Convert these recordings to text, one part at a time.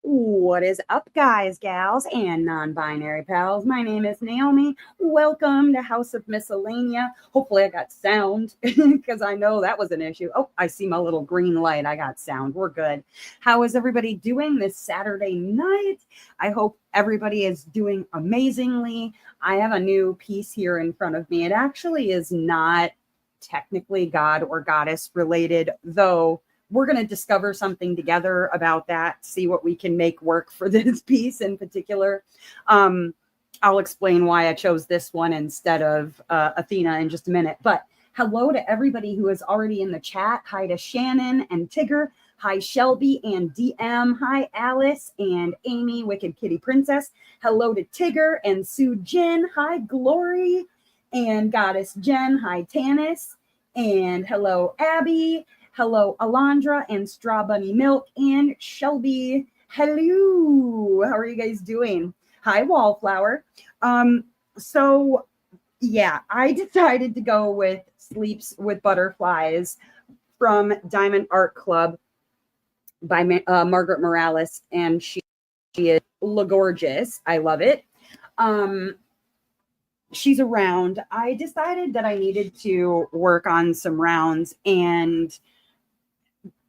What is up, guys, gals, and non-binary pals? My name is Naomi. Welcome to House of Miscellanea. Hopefully I got sound because I know that was an issue. Oh, I see my little green light. I got sound. We're good. How is everybody doing this Saturday night? I hope everybody is doing amazingly. I have a new piece here in front of me. It actually is not technically God or goddess related, though we're going to discover something together about that, see what we can make work for this piece in particular. I'll explain why I chose this one instead of Athena in just a minute. But hello to everybody who is already in the chat. Hi to Shannon and Tigger. Hi, Shelby and DM. Hi, Alice and Amy, Wicked Kitty Princess. Hello to Tigger and Sue Jin. Hi, Glory and Goddess Jen. Hi, Tanis. And hello, Abby. Hello, Alondra and Straw Bunny Milk and Shelby. Hello. How are you guys doing? Hi, Wallflower. So yeah, I decided to go with Sleeps with Butterflies from Diamond Art Club by Margaret Morales, and she is gorgeous. I love it. She's around. I decided that I needed to work on some rounds, and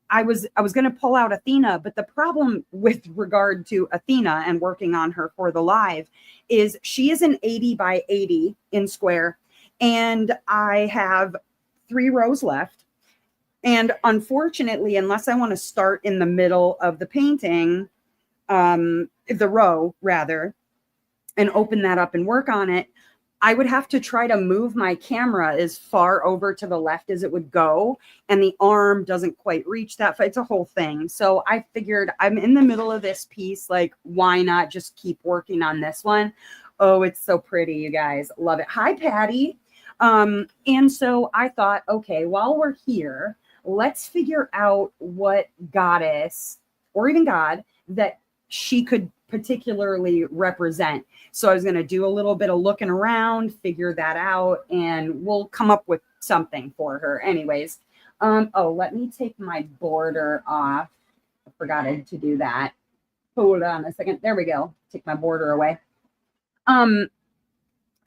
I was going to pull out Athena, but the problem with regard to Athena and working on her for the live is she is an 80 by 80 in square, and I have 3 rows left. And unfortunately, unless I want to start in the middle of the painting, the row rather, and open that up and work on it, I would have to try to move my camera as far over to the left as it would go. And the arm doesn't quite reach that. It's a whole thing. So I figured I'm in the middle of this piece. Like, why not just keep working on this one? Oh, it's so pretty, you guys. Love it. Hi, Patty. And so I thought, okay, while we're here, let's figure out what goddess or even God that she could particularly represent. So I was going to do a little bit of looking around, figure that out, and we'll come up with something for her. Anyways, let me take my border off. I forgot to do that. Hold on a second. There we go. Take my border away.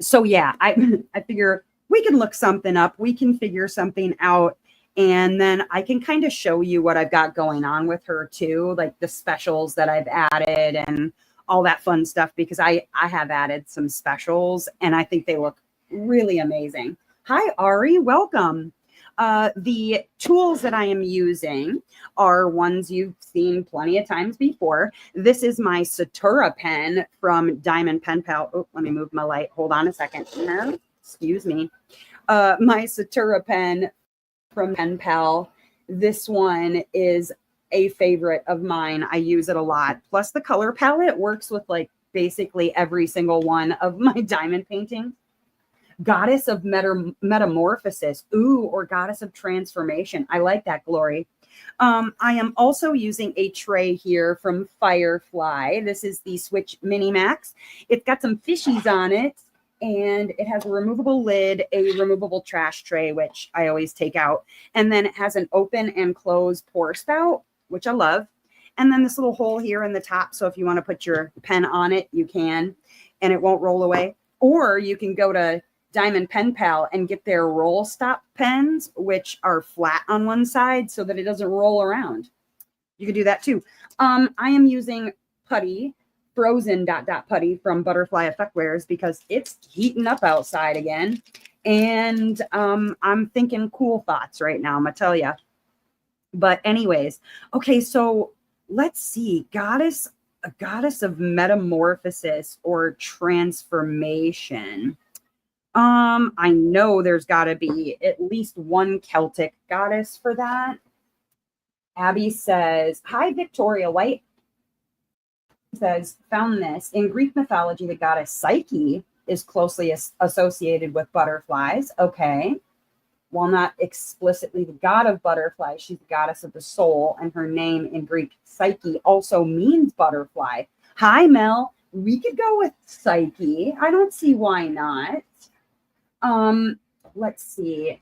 So yeah, I figure we can look something up. We can figure something out. And then I can kind of show you what I've got going on with her too, like the specials that I've added and all that fun stuff, because I have added some specials and I think they look really amazing. Hi, Ari, welcome. The tools that I am using are ones you've seen plenty of times before. This is my Satura pen from Diamond Pen Pal. Oh, let me move my light. Hold on a second. Excuse me. My Satura pen from Pen Pal. This one is a favorite of mine. I use it a lot. Plus the color palette works with like basically every single one of my diamond paintings. Goddess of Metamorphosis. Ooh, or Goddess of Transformation. I like that, Glory. I am also using a tray here from Firefly. This is the Switch Mini Max. It's got some fishies on it, and it has a removable lid, a removable trash tray, which I always take out. And then it has an open and close pour spout, which I love. And then this little hole here in the top. So if you want to put your pen on it, you can, and it won't roll away. Or you can go to Diamond Pen Pal and get their roll stop pens, which are flat on one side so that it doesn't roll around. You can do that too. I am using putty, frozen ... putty from Butterfly Effectwares because it's heating up outside again. And I'm thinking cool thoughts right now, I'm gonna tell you. But anyways, okay, so let's see. A goddess of metamorphosis or transformation. I know there's got to be at least one Celtic goddess for that. Abby says, hi, Victoria White. Says, found this. In Greek mythology, the goddess Psyche is closely associated with butterflies. Okay. While not explicitly the god of butterflies, she's the goddess of the soul, and her name in Greek, Psyche, also means butterfly. Hi, Mel. We could go with Psyche. I don't see why not. Let's see.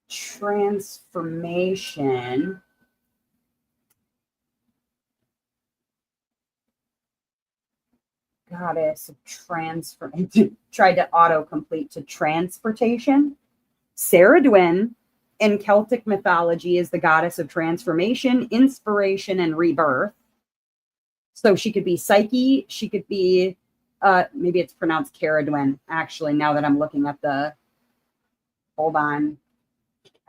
Transformation. goddess of transfer. Tried to autocomplete to transportation. Ceridwen in Celtic mythology is the goddess of transformation, inspiration, and rebirth. So she could be Psyche. She could be, maybe it's pronounced Ceridwen, actually, now that I'm looking at the, hold on.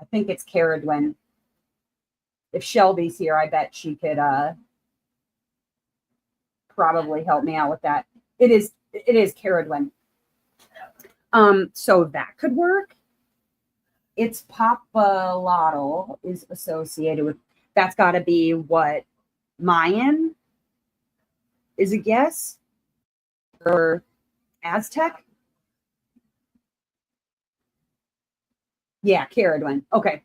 I think it's Ceridwen. If Shelby's here, I bet she could probably help me out with that. It is Ceridwen. So that could work. It's Papalotl is associated with, that's got to be what, Mayan is a guess, or Aztec. Yeah, Ceridwen. Okay.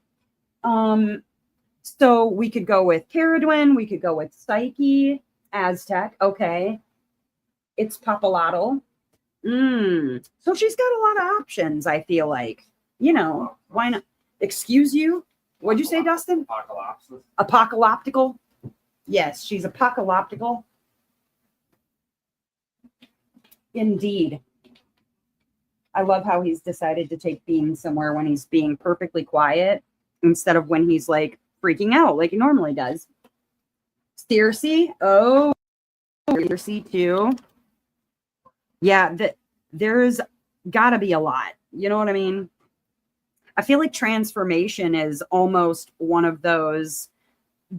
So we could go with Ceridwen. We could go with Psyche, Aztec. Okay. It's Papalotl. So she's got a lot of options, I feel like. You know, why not? Excuse you? What'd you say, Dustin? Apocalyptical. Yes, she's apocalyptical. Indeed. I love how he's decided to take Bean somewhere when he's being perfectly quiet instead of when he's like freaking out like he normally does. Circe. Oh, Circe too. Yeah, there's got to be a lot. You know what I mean? I feel like transformation is almost one of those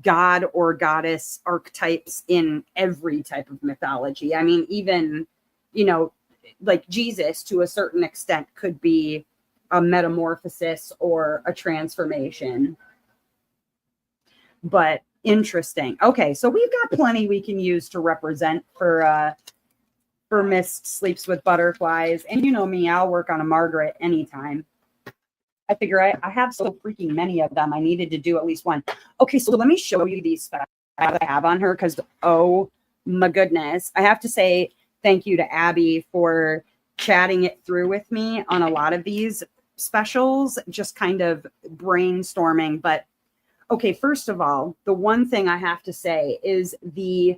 god or goddess archetypes in every type of mythology. I mean, even, you know, like Jesus to a certain extent could be a metamorphosis or a transformation. But interesting. Okay, so we've got plenty we can use to represent for Miss Sleeps with Butterflies. And you know me, I'll work on a Margaret anytime. I figure I have so freaking many of them. I needed to do at least one. Okay, so let me show you these specs I have on her because, oh my goodness. I have to say thank you to Abby for chatting it through with me on a lot of these specials, just kind of brainstorming. But okay, first of all, the one thing I have to say is the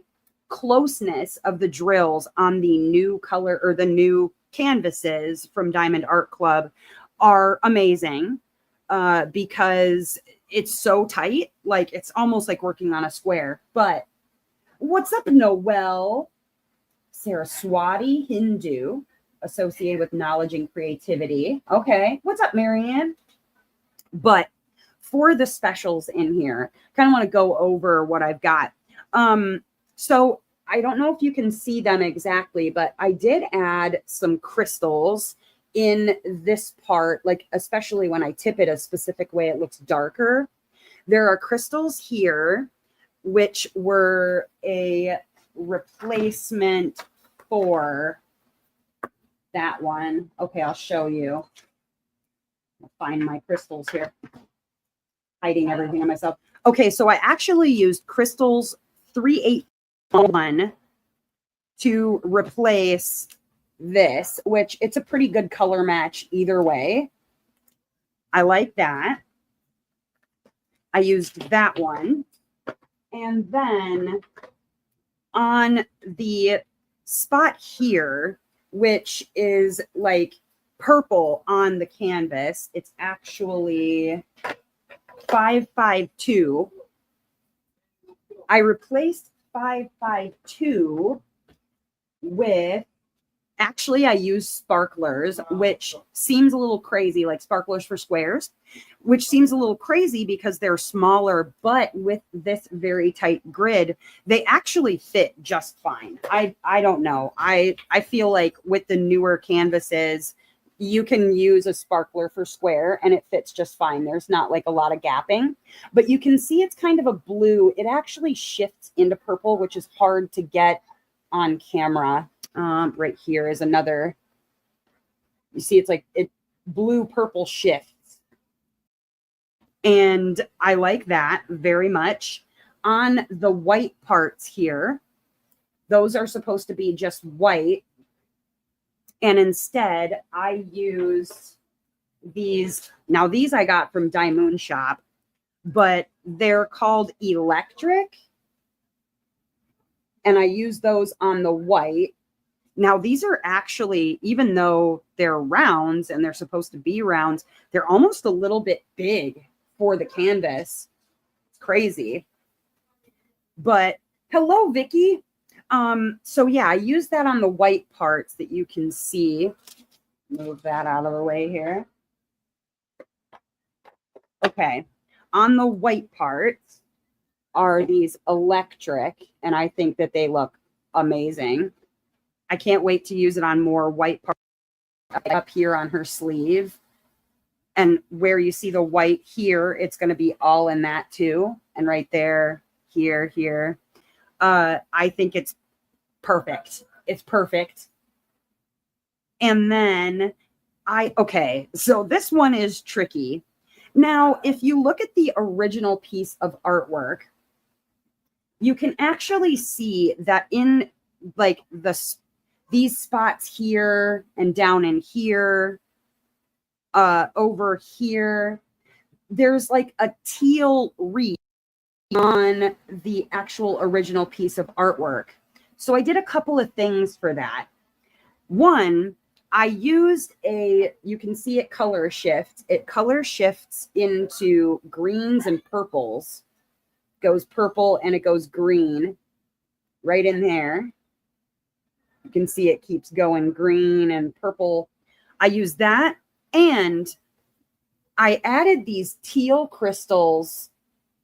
closeness of the drills on the new color or the new canvases from Diamond Art Club are amazing because it's so tight. Like it's almost like working on a square. But what's up, Noel? Saraswati Hindu, associated with knowledge and creativity. Okay. What's up, Marianne? But for the specials in here, kind of want to go over what I've got. So I don't know if you can see them exactly, but I did add some crystals in this part, like especially when I tip it a specific way, it looks darker. There are crystals here, which were a replacement for that one. Okay, I'll show you. I'll find my crystals here. Hiding everything on myself. Okay, so I actually used crystals 381 to replace this, which it's a pretty good color match either way. I like that. I used that one. And then on the spot here, which is like purple on the canvas, it's actually 552. I replaced 552 with, actually I used sparklers, which seems a little crazy, like sparklers for squares, which seems a little crazy because they're smaller, but with this very tight grid, they actually fit just fine. I don't know. I feel like with the newer canvases, you can use a sparkler for square and it fits just fine. There's not like a lot of gapping, but you can see it's kind of a blue. It actually shifts into purple, which is hard to get on camera. Right here is another, you see it's like it blue purple shifts. And I like that very much. On the white parts here, those are supposed to be just white. And instead I use these. Now these I got from Diamond Shop, but they're called electric. And I use those on the white. Now, these are actually, even though they're rounds and they're supposed to be rounds, they're almost a little bit big for the canvas. It's crazy. But hello, Vicky. So yeah, I use that on the white parts that you can see. Move that out of the way here. Okay. On the white parts are these electric, and I think that they look amazing. I can't wait to use it on more white parts up here on her sleeve. And where you see the white here, it's going to be all in that too. And right there, here. I think it's perfect. It's perfect. And then okay, so this one is tricky. Now, if you look at the original piece of artwork, you can actually see that in like these spots here and down in here, over here, there's like a teal reed on the actual original piece of artwork. So I did a couple of things for that. One, I used you can see it color shift. It color shifts into greens and purples. Goes purple and it goes green right in there. You can see it keeps going green and purple. I used that, and I added these teal crystals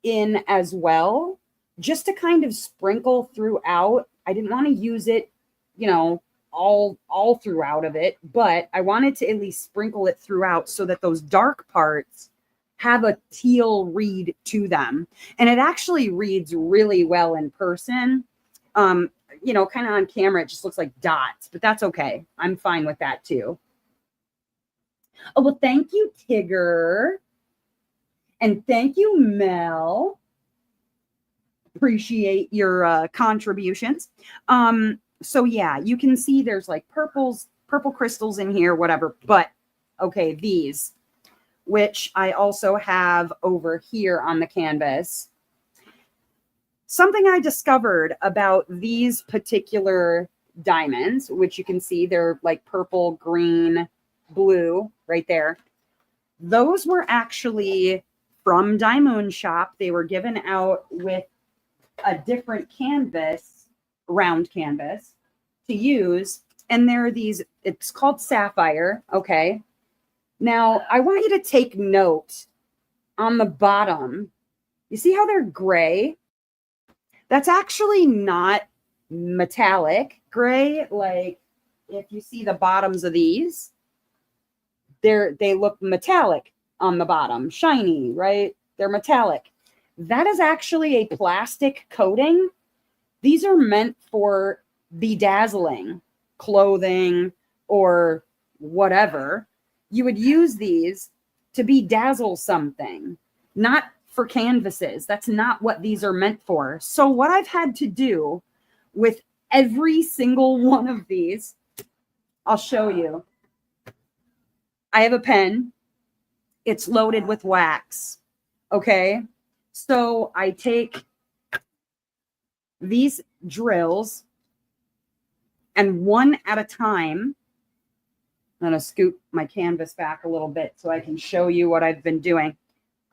in as well, just to kind of sprinkle throughout. I didn't want to use it, all throughout of it, but I wanted to at least sprinkle it throughout so that those dark parts have a teal read to them. And it actually reads really well in person. Kind of on camera, it just looks like dots, but that's okay. I'm fine with that too. Oh, well, thank you, Tigger. And thank you, Mel. Appreciate your contributions. So yeah, you can see there's like purple crystals in here, whatever. But okay, these, which I also have over here on the canvas. Something I discovered about these particular diamonds, which you can see they're like purple, green, blue right there. Those were actually from Diamond Shop. They were given out with a different canvas, round canvas to use. And there are these, it's called Sapphire. Okay. Now I want you to take note on the bottom. You see how they're gray? That's actually not metallic gray. Like if you see the bottoms of these, they look metallic on the bottom, shiny, right? They're metallic. That is actually a plastic coating. These are meant for bedazzling clothing or whatever. You would use these to bedazzle something, not for canvases. That's not what these are meant for. So what I've had to do with every single one of these, I'll show you. I have a pen. It's loaded with wax. Okay. So I take these drills, and one at a time, I'm going to scoot my canvas back a little bit so I can show you what I've been doing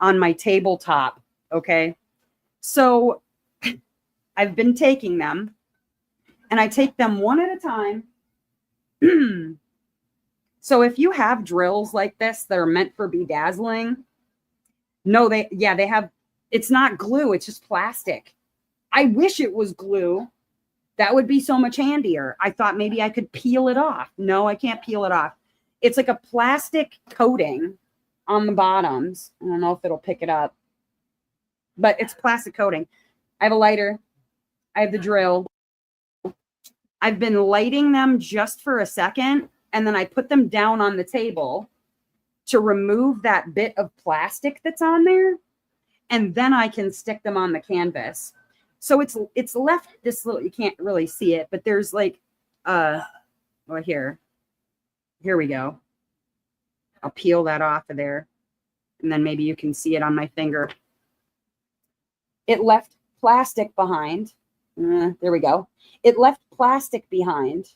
on my tabletop. Okay. So I've been taking them, and I take them one at a time. So if you have drills like this that are meant for bedazzling, they have, it's not glue. It's just plastic. I wish it was glue. That would be so much handier. I thought maybe I could peel it off. No, I can't peel it off. It's like a plastic coating on the bottoms. I don't know if it'll pick it up, but it's plastic coating. I have a lighter. I have the drill. I've been lighting them just for a second, and then I put them down on the table to remove that bit of plastic that's on there, and then I can stick them on the canvas. So it's left this little, you can't really see it, but there's like, here we go. I'll peel that off of there, and then maybe you can see it on my finger. It left plastic behind. There we go. It left plastic behind.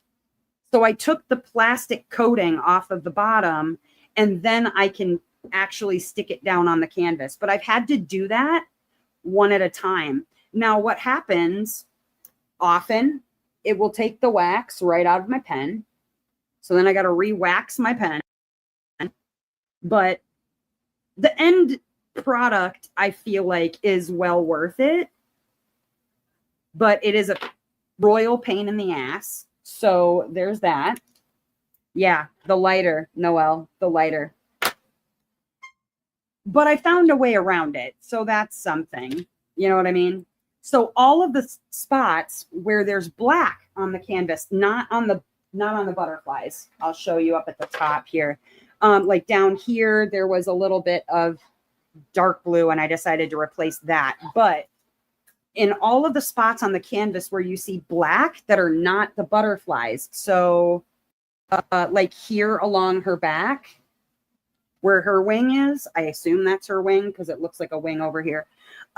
So I took the plastic coating off of the bottom, and then I can actually stick it down on the canvas. But I've had to do that one at a time. Now, what happens often, it will take the wax right out of my pen. So then I got to re-wax my pen. But the end product, I feel like, is well worth it. But it is a royal pain in the ass. So there's that. Yeah, the lighter, Noelle, the lighter. But I found a way around it. So that's something. You know what I mean? So all of the spots where there's black on the canvas, not on the butterflies. I'll show you up at the top here. Like down here, there was a little bit of dark blue, and I decided to replace that. But in all of the spots on the canvas where you see black that are not the butterflies, so like here along her back, where her wing is, I assume that's her wing because it looks like a wing over here.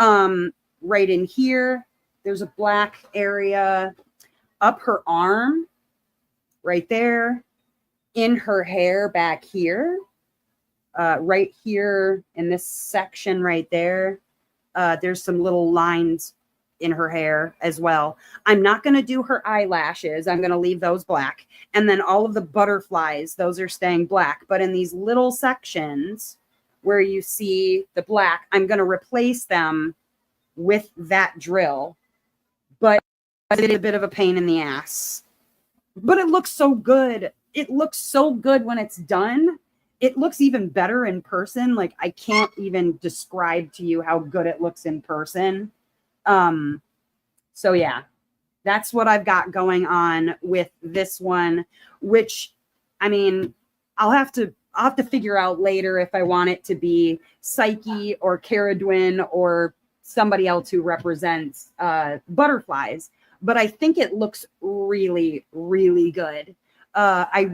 Right in here, there's a black area. Up her arm, right there. In her hair back here. Right here in this section right there. There's some little lines in her hair as well. I'm not going to do her eyelashes. I'm going to leave those black. And then all of the butterflies, those are staying black. But in these little sections where you see the black, I'm going to replace them with that drill. But it's a bit of a pain in the ass. But it looks so good. It looks so good when it's done. It looks even better in person. Like, I can't even describe to you how good it looks in person. So yeah, that's what I've got going on with this one, which, I mean, I'll have to figure out later if I want it to be Psyche or Caradwin or somebody else who represents butterflies. But I think it looks really, really good. I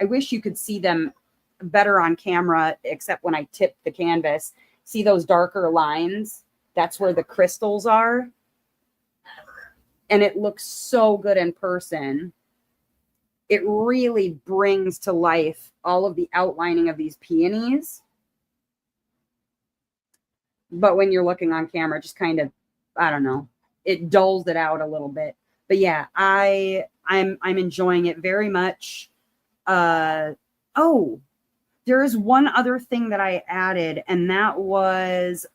wish you could see them better on camera, except when I tip the canvas. See those darker lines? That's where the crystals are. And it looks so good in person. It really brings to life all of the outlining of these peonies. But when you're looking on camera, just kind of, I don't know, it dulls it out a little bit. But yeah, I'm enjoying it very much. Oh, there is one other thing that I added, and that was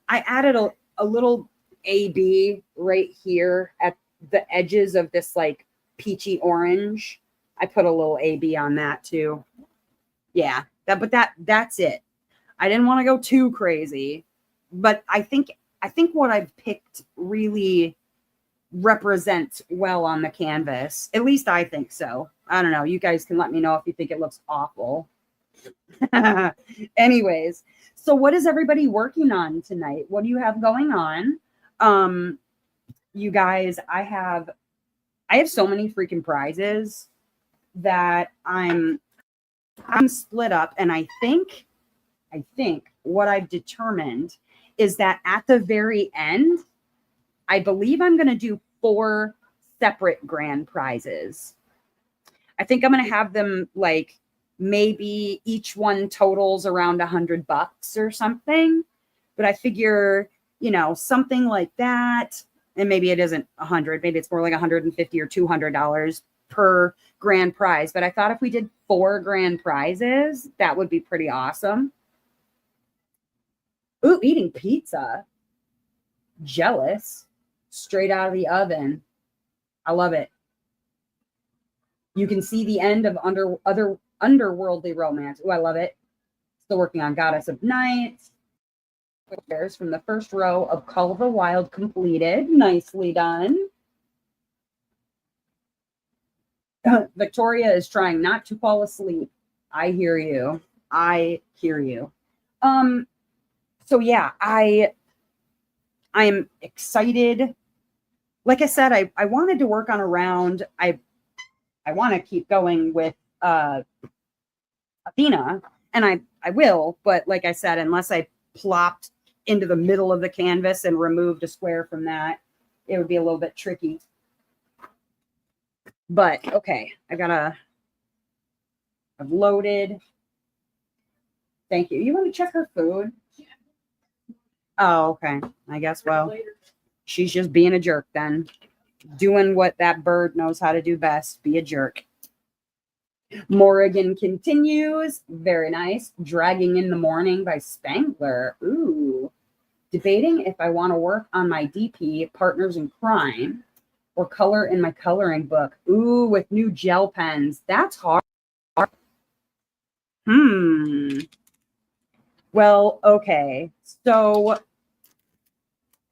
I added a little AB right here at the edges of this like peachy orange. I put a little AB on that too. Yeah, that's it. I didn't want to go too crazy, but I think what I've picked really represents well on the canvas. At least I think so. I don't know. You guys can let me know if you think it looks awful. Anyways, so what is everybody working on tonight? What do you have going on? You guys, I have so many freaking prizes that I'm split up, and I think what I've determined is that at the very end, I believe I'm going to do 4 separate grand prizes. I think I'm going to have them like maybe each one totals around $100 or something. But I figure, something like that. And maybe it isn't 100, maybe it's more like $150 or $200 per grand prize. But I thought if we did 4 grand prizes, that would be pretty awesome. Ooh, eating pizza. Jealous. Straight out of the oven. I love it. You can see the end of underworldly romance. Oh, I love it. Still working on Goddess of Night. Pairs from the first row of Call of the Wild completed. Nicely done. Victoria is trying not to fall asleep. I hear you. So yeah, I am excited. Like I said, I wanted to work on a round. I want to keep going with Athena, and I will, but like I said, unless I plopped into the middle of the canvas and removed a square from that, it would be a little bit tricky. But okay, I've loaded. Thank you. You want to check her food? Oh, okay. I guess, well, she's just being a jerk then. Doing what that bird knows how to do best, be a jerk. Morrigan continues. Very nice. Dragging in the Morning by Spangler. Ooh. Debating if I want to work on my DP, Partners in Crime, or color in my coloring book. Ooh, with new gel pens. That's hard. Well, okay. So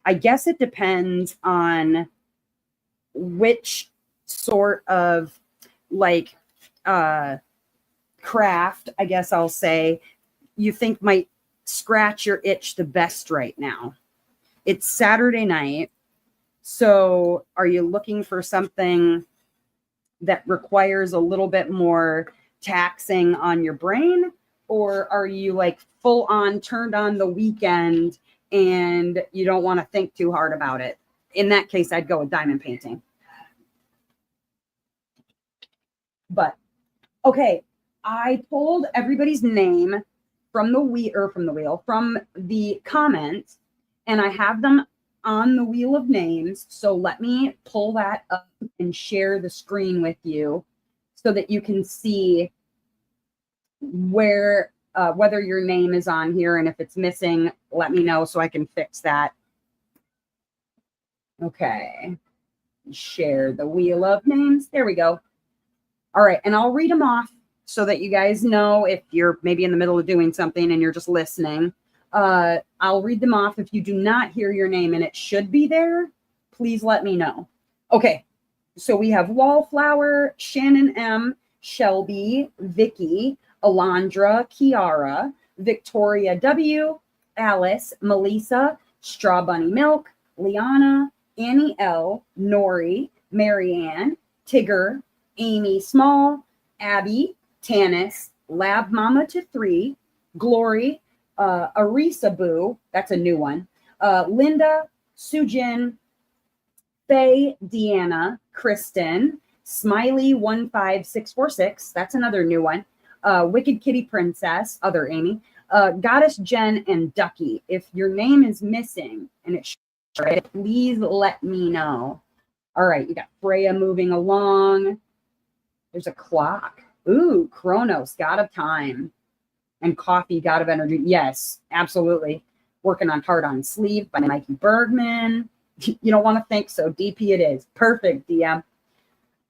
I guess it depends on which sort of like craft, I guess I'll say, you think might scratch your itch the best right now. It's Saturday night. So are you looking for something that requires a little bit more taxing on your brain? Or are you like full on turned on the weekend and you don't want to think too hard about it? In that case, I'd go with diamond painting. But okay, I pulled everybody's name from the comments, and I have them on the wheel of names. So let me pull that up and share the screen with you so that you can see where whether your name is on here, and if it's missing, let me know so I can fix that. Okay, share the wheel of names. There we go. All right, and I'll read them off so that you guys know if you're maybe in the middle of doing something and you're just listening. I'll read them off. If you do not hear your name and it should be there, please let me know. Okay, so we have Wallflower, Shannon M, Shelby, Vicky, Alondra, Kiara, Victoria W, Alice, Melissa, Straw Bunny Milk, Liana, Annie L, Nori, Marianne, Tigger, Amy Small, Abby, Tanis, Lab Mama to 3, Glory, Arisa Boo, that's a new one, Linda, Sujin, Faye, Deanna, Kristen, Smiley 15646, that's another new one, Wicked Kitty Princess, other Amy, Goddess Jen, and Ducky. If your name is missing and it's please let me know. All right, you got Freya moving along. There's a clock. Ooh, Chronos, God of Time. And Coffee, God of Energy. Yes, absolutely. Working on Heart on Sleeve by Mikey Bergman. You don't want to think so. DP it is. Perfect, DM.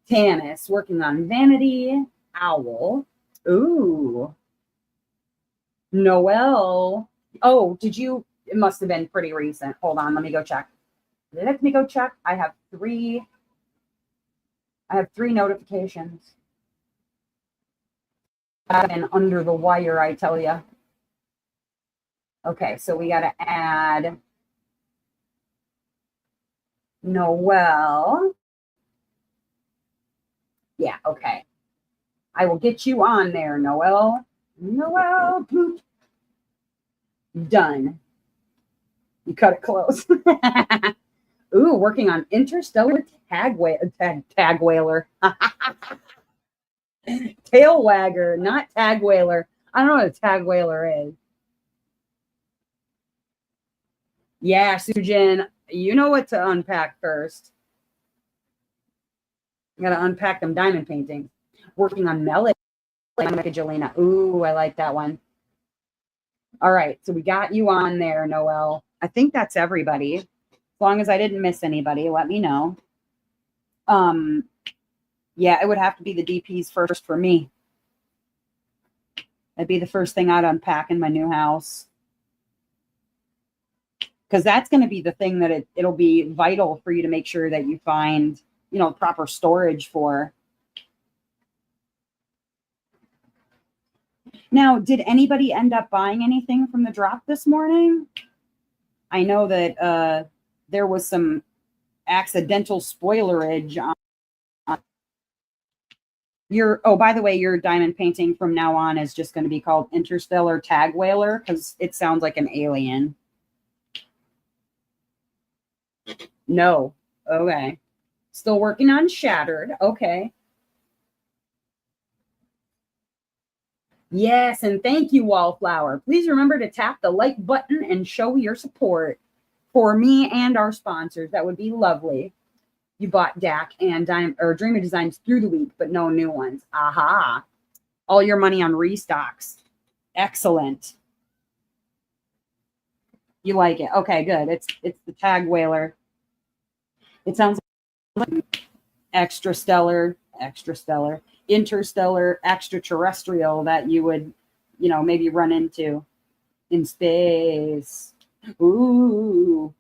Tanis, working on Vanity. Owl. Ooh. Noelle. Oh, it must have been pretty recent. Hold on, let me go check. Let me go check. I have three notifications. I've been under the wire, I tell you. Okay, so we got to add Noelle. Yeah, okay. I will get you on there, Noelle. Noelle, boop. Done. You cut it close. Ooh, working on Interstellar Tag Whaler. Tail Wagger, not Tag Whaler. I don't know what a Tag Whaler is. Yeah, Sujin, you know what to unpack first. You got to unpack them diamond paintings. Working on Melody, Jelena. Ooh, I like that one. All right, so we got you on there, Noelle. I think that's everybody. As long as I didn't miss anybody, let me know. Yeah, it would have to be the DPs first for me. That'd be the first thing I'd unpack in my new house. Because that's going to be the thing that it'll be vital for you to make sure that you find, proper storage for. Now, did anybody end up buying anything from the drop this morning? I know that there was some accidental spoilerage on by the way, your diamond painting from now on is just going to be called Interstellar Tag Whaler because it sounds like an alien. No. Okay. Still working on Shattered. Okay. Yes, and thank you, Wallflower. Please remember to tap the like button and show your support for me and our sponsors. That would be lovely. You bought DAC and Dreamer Designs through the week, but no new ones. Aha. All your money on restocks. Excellent. You like it. Okay, good. It's the Tag Whaler. It sounds like extra stellar, interstellar, extraterrestrial that you would, maybe run into in space. Ooh.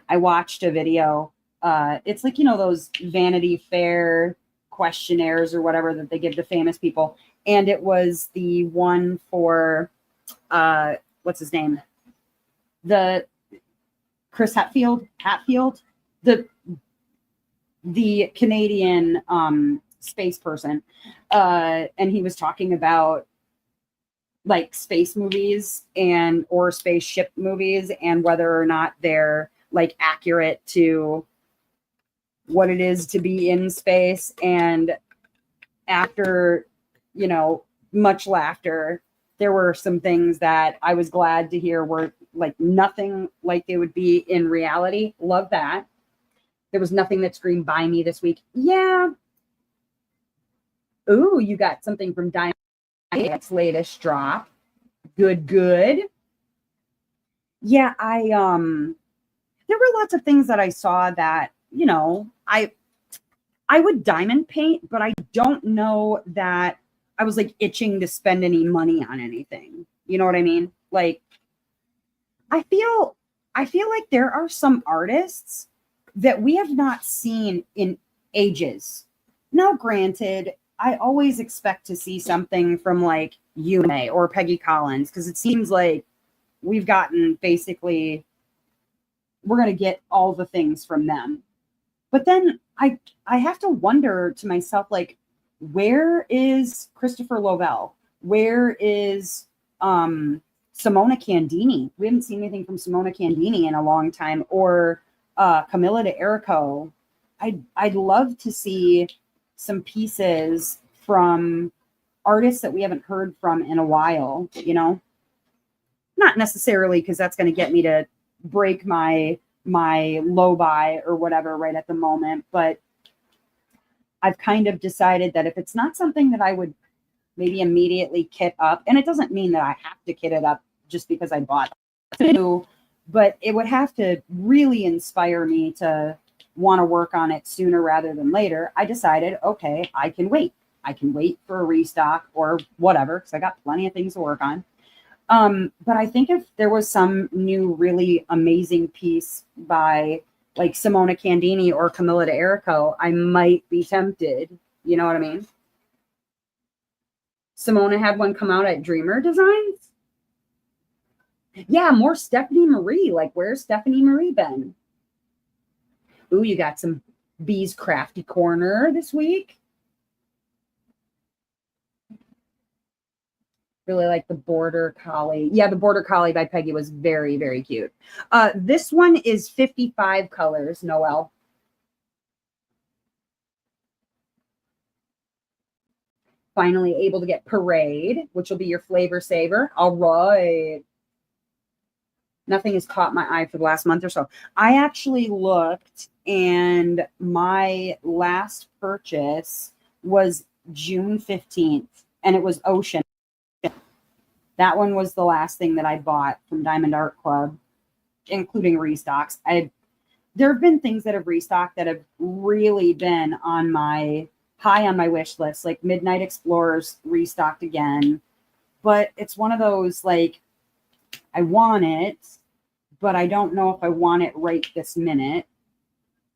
I watched a video. It's like, those Vanity Fair questionnaires or whatever that they give to famous people. And it was the one for, what's his name? The Chris Hatfield, the Canadian space person. And he was talking about like space movies or spaceship movies and whether or not they're like accurate to what it is to be in space. And after, much laughter, there were some things that I was glad to hear were like nothing like they would be in reality. Love that. There was nothing that screamed by me this week. Yeah. Ooh, you got something from Dyny's latest drop. Good. Yeah, there were lots of things that I saw that, I would diamond paint, but I don't know that I was like itching to spend any money on anything. You know what I mean? Like, I feel like there are some artists that we have not seen in ages. Now, granted, I always expect to see something from like Yune or Peggy Collins because it seems like we've gotten basically, we're going to get all the things from them. But then I have to wonder to myself, like, where is Christopher Lovell? Where is Simona Candini? We haven't seen anything from Simona Candini in a long time, or Camilla de Erico. I'd love to see some pieces from artists that we haven't heard from in a while, Not necessarily because that's going to get me to break my low buy or whatever right at the moment, but I've kind of decided that if it's not something that I would maybe immediately kit up, and it doesn't mean that I have to kit it up just because I bought it, but it would have to really inspire me to want to work on it sooner rather than later. I decided, okay, I can wait. I can wait for a restock or whatever, because I got plenty of things to work on. But I think if there was some new really amazing piece by like Simona Candini or Camilla de Erico, I might be tempted. You know what I mean? Simona had one come out at Dreamer Designs. Yeah, more Stephanie Marie. Like, where's Stephanie Marie been? Ooh, you got some Bee's Crafty Corner this week. Really like the Border Collie. Yeah, the Border Collie by Peggy was very, very cute. This one is 55 colors, Noelle. Finally able to get Parade, which will be your flavor saver. All right. Nothing has caught my eye for the last month or so. I actually looked, and my last purchase was June 15th, and it was Ocean. That one was the last thing that I bought from Diamond Art Club, including restocks. There have been things that have restocked that have really been high on my wish list, like Midnight Explorers restocked again. But it's one of those, like, I want it, but I don't know if I want it right this minute.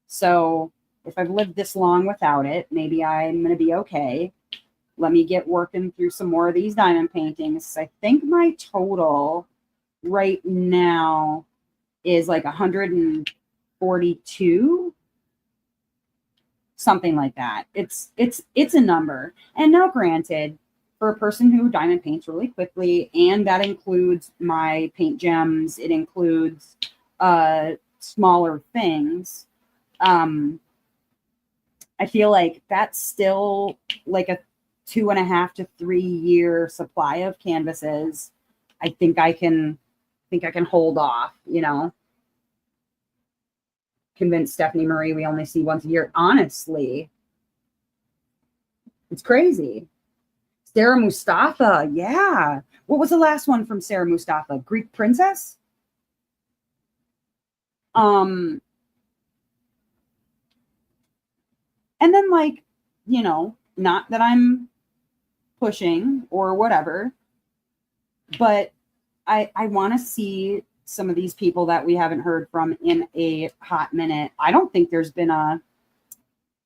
So if I've lived this long without it, maybe I'm going to be okay. Let me get working through some more of these diamond paintings. I think my total right now is like 142, something like that. It's a number. And now, granted, for a person who diamond paints really quickly, and that includes my paint gems, it includes smaller things. I feel like that's still like a 2.5 to 3 year supply of canvases. I think I can hold off, convince Stephanie Marie we only see once a year. Honestly, it's crazy. Sarah Mustafa, yeah. What was the last one from Sarah Mustafa? Greek Princess? And then not that I'm pushing or whatever, but I want to see some of these people that we haven't heard from in a hot minute. I don't think there's been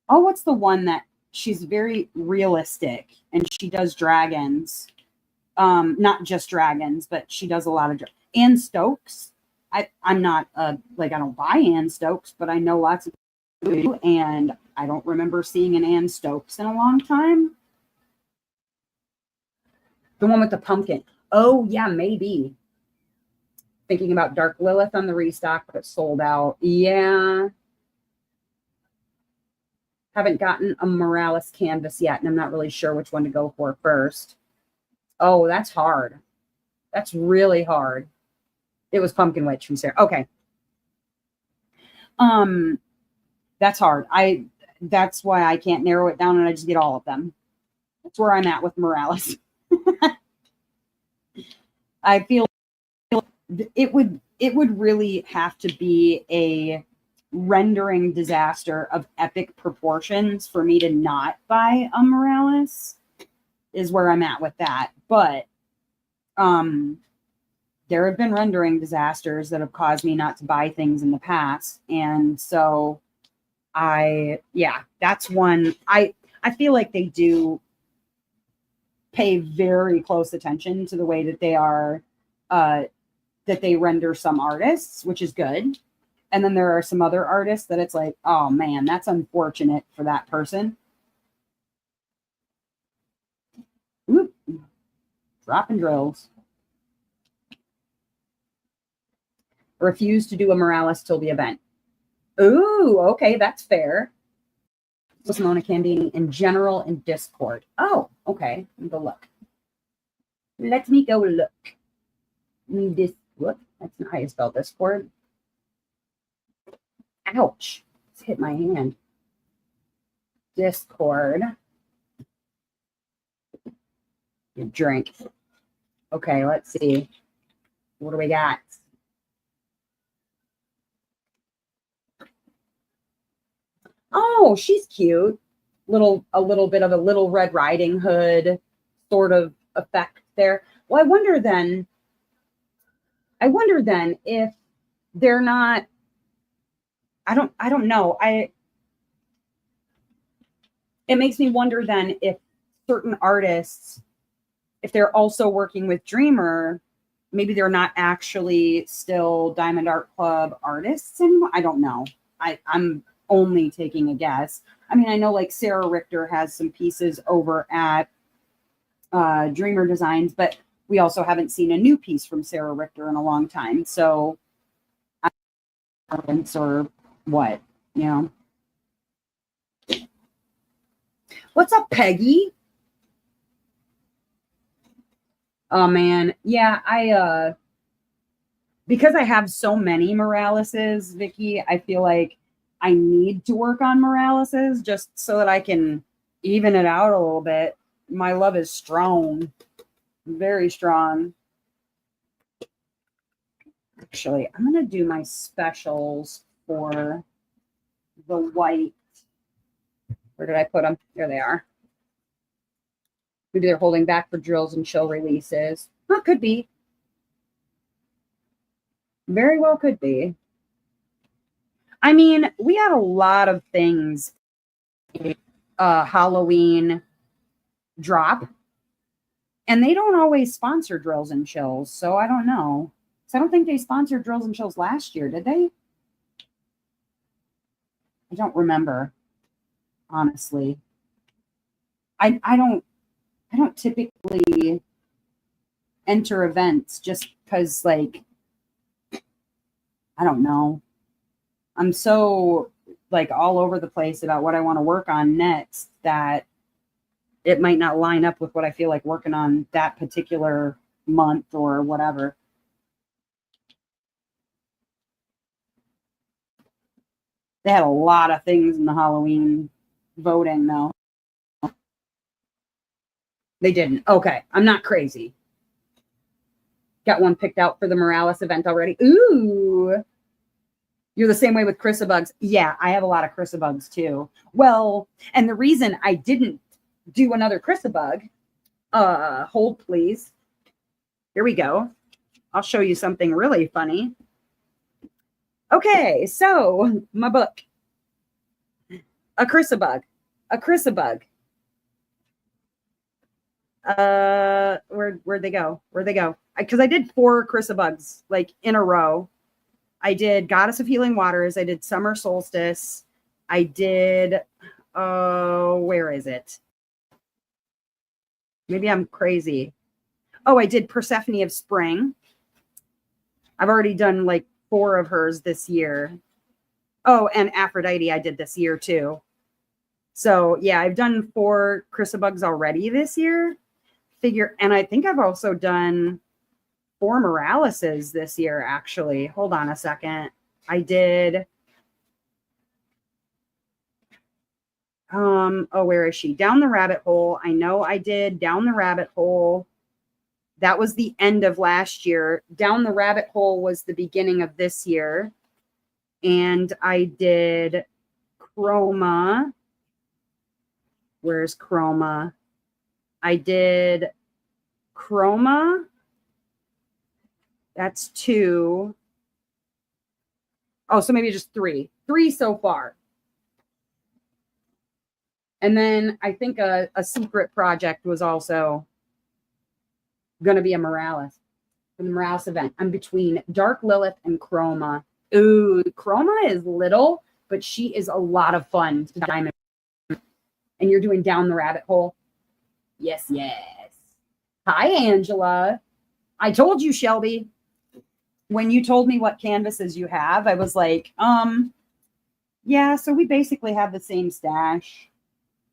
what's the one that she's very realistic and she does dragons. Not just dragons, but she does a lot of Anne Stokes. I'm not I don't buy Anne Stokes, but I know lots of people do, and I don't remember seeing an Anne Stokes in a long time. The one with the pumpkin. Oh yeah, maybe. Thinking about Dark Lilith on the restock, but sold out. Yeah. Haven't gotten a Morales canvas yet, and I'm not really sure which one to go for first. Oh, that's hard. That's really hard. It was Pumpkin Witch from Sarah. Okay. That's hard. That's why I can't narrow it down and I just get all of them. That's where I'm at with Morales. I feel it would really have to be a rendering disaster of epic proportions for me to not buy a Morales, is where I'm at with that. But there have been rendering disasters that have caused me not to buy things in the past. And so that's one. I feel like they do pay very close attention to the way that they are, that they render some artists, which is good. And then there are some other artists that it's like, oh man, that's unfortunate for that person. Oop. Dropping drills. Refuse to do a Morales till the event. Ooh, okay, that's fair. Simona Candini in general in Discord. Oh, okay. Let me go look. Let me go look. What? That's not how you spell Discord. Ouch. It's hit my hand. Discord. Your drink. Okay, let's see. What do we got? Oh, she's cute. A little bit of a Little Red Riding Hood sort of effect there. Well, I wonder then if they're not, I don't know. It makes me wonder then if certain artists, if they're also working with Dreamer, maybe they're not actually still Diamond Art Club artists anymore. I don't know. I'm only taking a guess. I mean, I know like Sarah Richter has some pieces over at Dreamer Designs, but we also haven't seen a new piece from Sarah Richter in a long time. So, or what, What's up, Peggy? Oh man, yeah, because I have so many Moraleses, Vicky, I feel like I need to work on Moraleses just so that I can even it out a little bit. My love is strong, very strong. Actually, I'm going to do my specials for the white. Where did I put them? There they are. Maybe they're holding back for drills and chill releases. Well, could be. Very well could be. I mean, we had a lot of things Halloween drop, and they don't always sponsor drills and chills, so I don't know. So I don't think they sponsored drills and chills last year, did they? I don't remember, honestly. I don't typically enter events just because, like, I don't know. I'm so like all over the place about what I want to work on next, that it might not line up with what I feel like working on that particular month or whatever. They had a lot of things in the Halloween voting, though. They didn't. Okay, I'm not crazy. Got one picked out for the Morales event already. Ooh. You're the same way with Chrysobugs. Yeah, I have a lot of Chrysobugs too. Well, and the reason I didn't do another Chrysobug, hold please. Here we go. I'll show you something really funny. Okay, so my book. A Chrysobug. A Chrysobug. Where'd they go? Where'd they go? Because I did 4 Chrysobugs like in a row. I did Goddess of Healing Waters. I did Summer Solstice. I did, where is it? Maybe I'm crazy. Oh, I did Persephone of Spring. I've already done like 4 of hers this year. Oh, and Aphrodite I did this year too. So yeah, I've done 4 Chrysobugs already this year. And I think I've also done 4 Moraleses this year, actually. Hold on a second. I did. Where is she? Down the Rabbit Hole. I know I did Down the Rabbit Hole. That was the end of last year. Down the Rabbit Hole was the beginning of this year. And I did Chroma. Where's Chroma? I did Chroma. That's 2. Oh, so maybe just 3. 3 so far. And then I think a secret project was also going to be a Morales. For the Morales event. I'm between Dark Lilith and Chroma. Ooh, Chroma is little, but she is a lot of fun to diamond. And you're doing Down the Rabbit Hole. Yes, yes. Hi, Angela. I told you, Shelby. When you told me what canvases you have, I was like, yeah, so we basically have the same stash.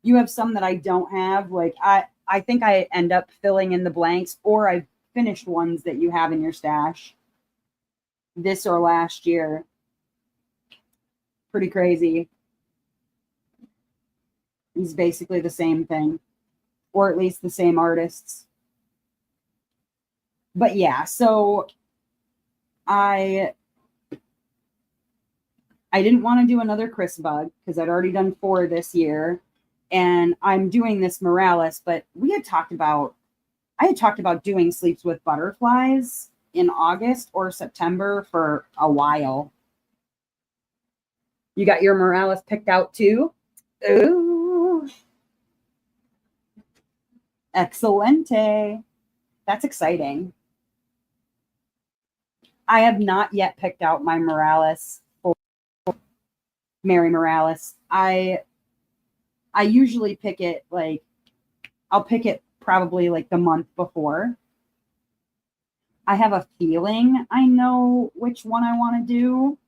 You have some that I don't have. Like, I think I end up filling in the blanks, or I've finished ones that you have in your stash this or last year. Pretty crazy. It's basically the same thing, or at least the same artists. But yeah, so I didn't want to do another Chrysobug because I'd already done 4 this year. And I'm doing this Morales, but I had talked about doing Sleeps with Butterflies in August or September for a while. You got your Morales picked out too? Ooh. Excelente. That's exciting. I have not yet picked out my Morales for Mary Morales. I usually pick it I'll pick it probably like the month before. I have a feeling I know which one I want to do.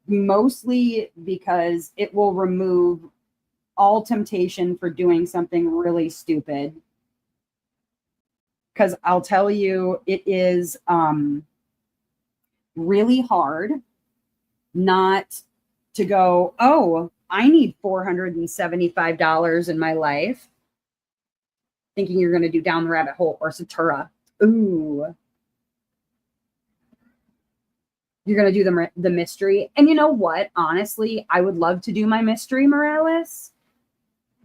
Mostly because it will remove all temptation for doing something really stupid. Because I'll tell you, it is really hard not to go, oh, I need $475 in my life, thinking you're going to do Down the Rabbit Hole or Satura. Ooh. You're going to do the mystery. And you know what? Honestly, I would love to do my mystery Morales,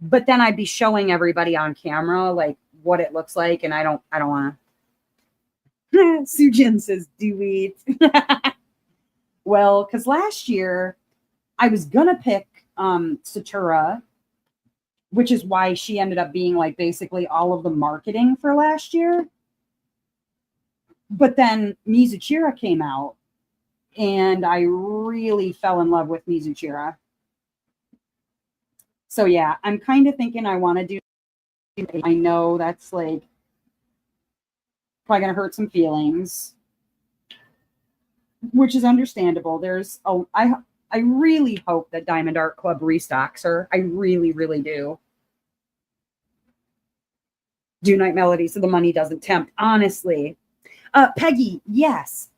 but then I'd be showing everybody on camera like what it looks like, and I don't want to. Sujin says, do it. Well, because last year I was going to pick Satura, which is why she ended up being like basically all of the marketing for last year. But then Mizuchira came out, and I really fell in love with Mizuchira. So yeah, I'm kind of thinking I want to do. I know that's like probably going to hurt some feelings, which is understandable. I really hope that Diamond Art Club restocks her. I really, really do. Do Night Melody so the money doesn't tempt. Honestly. Peggy, yes.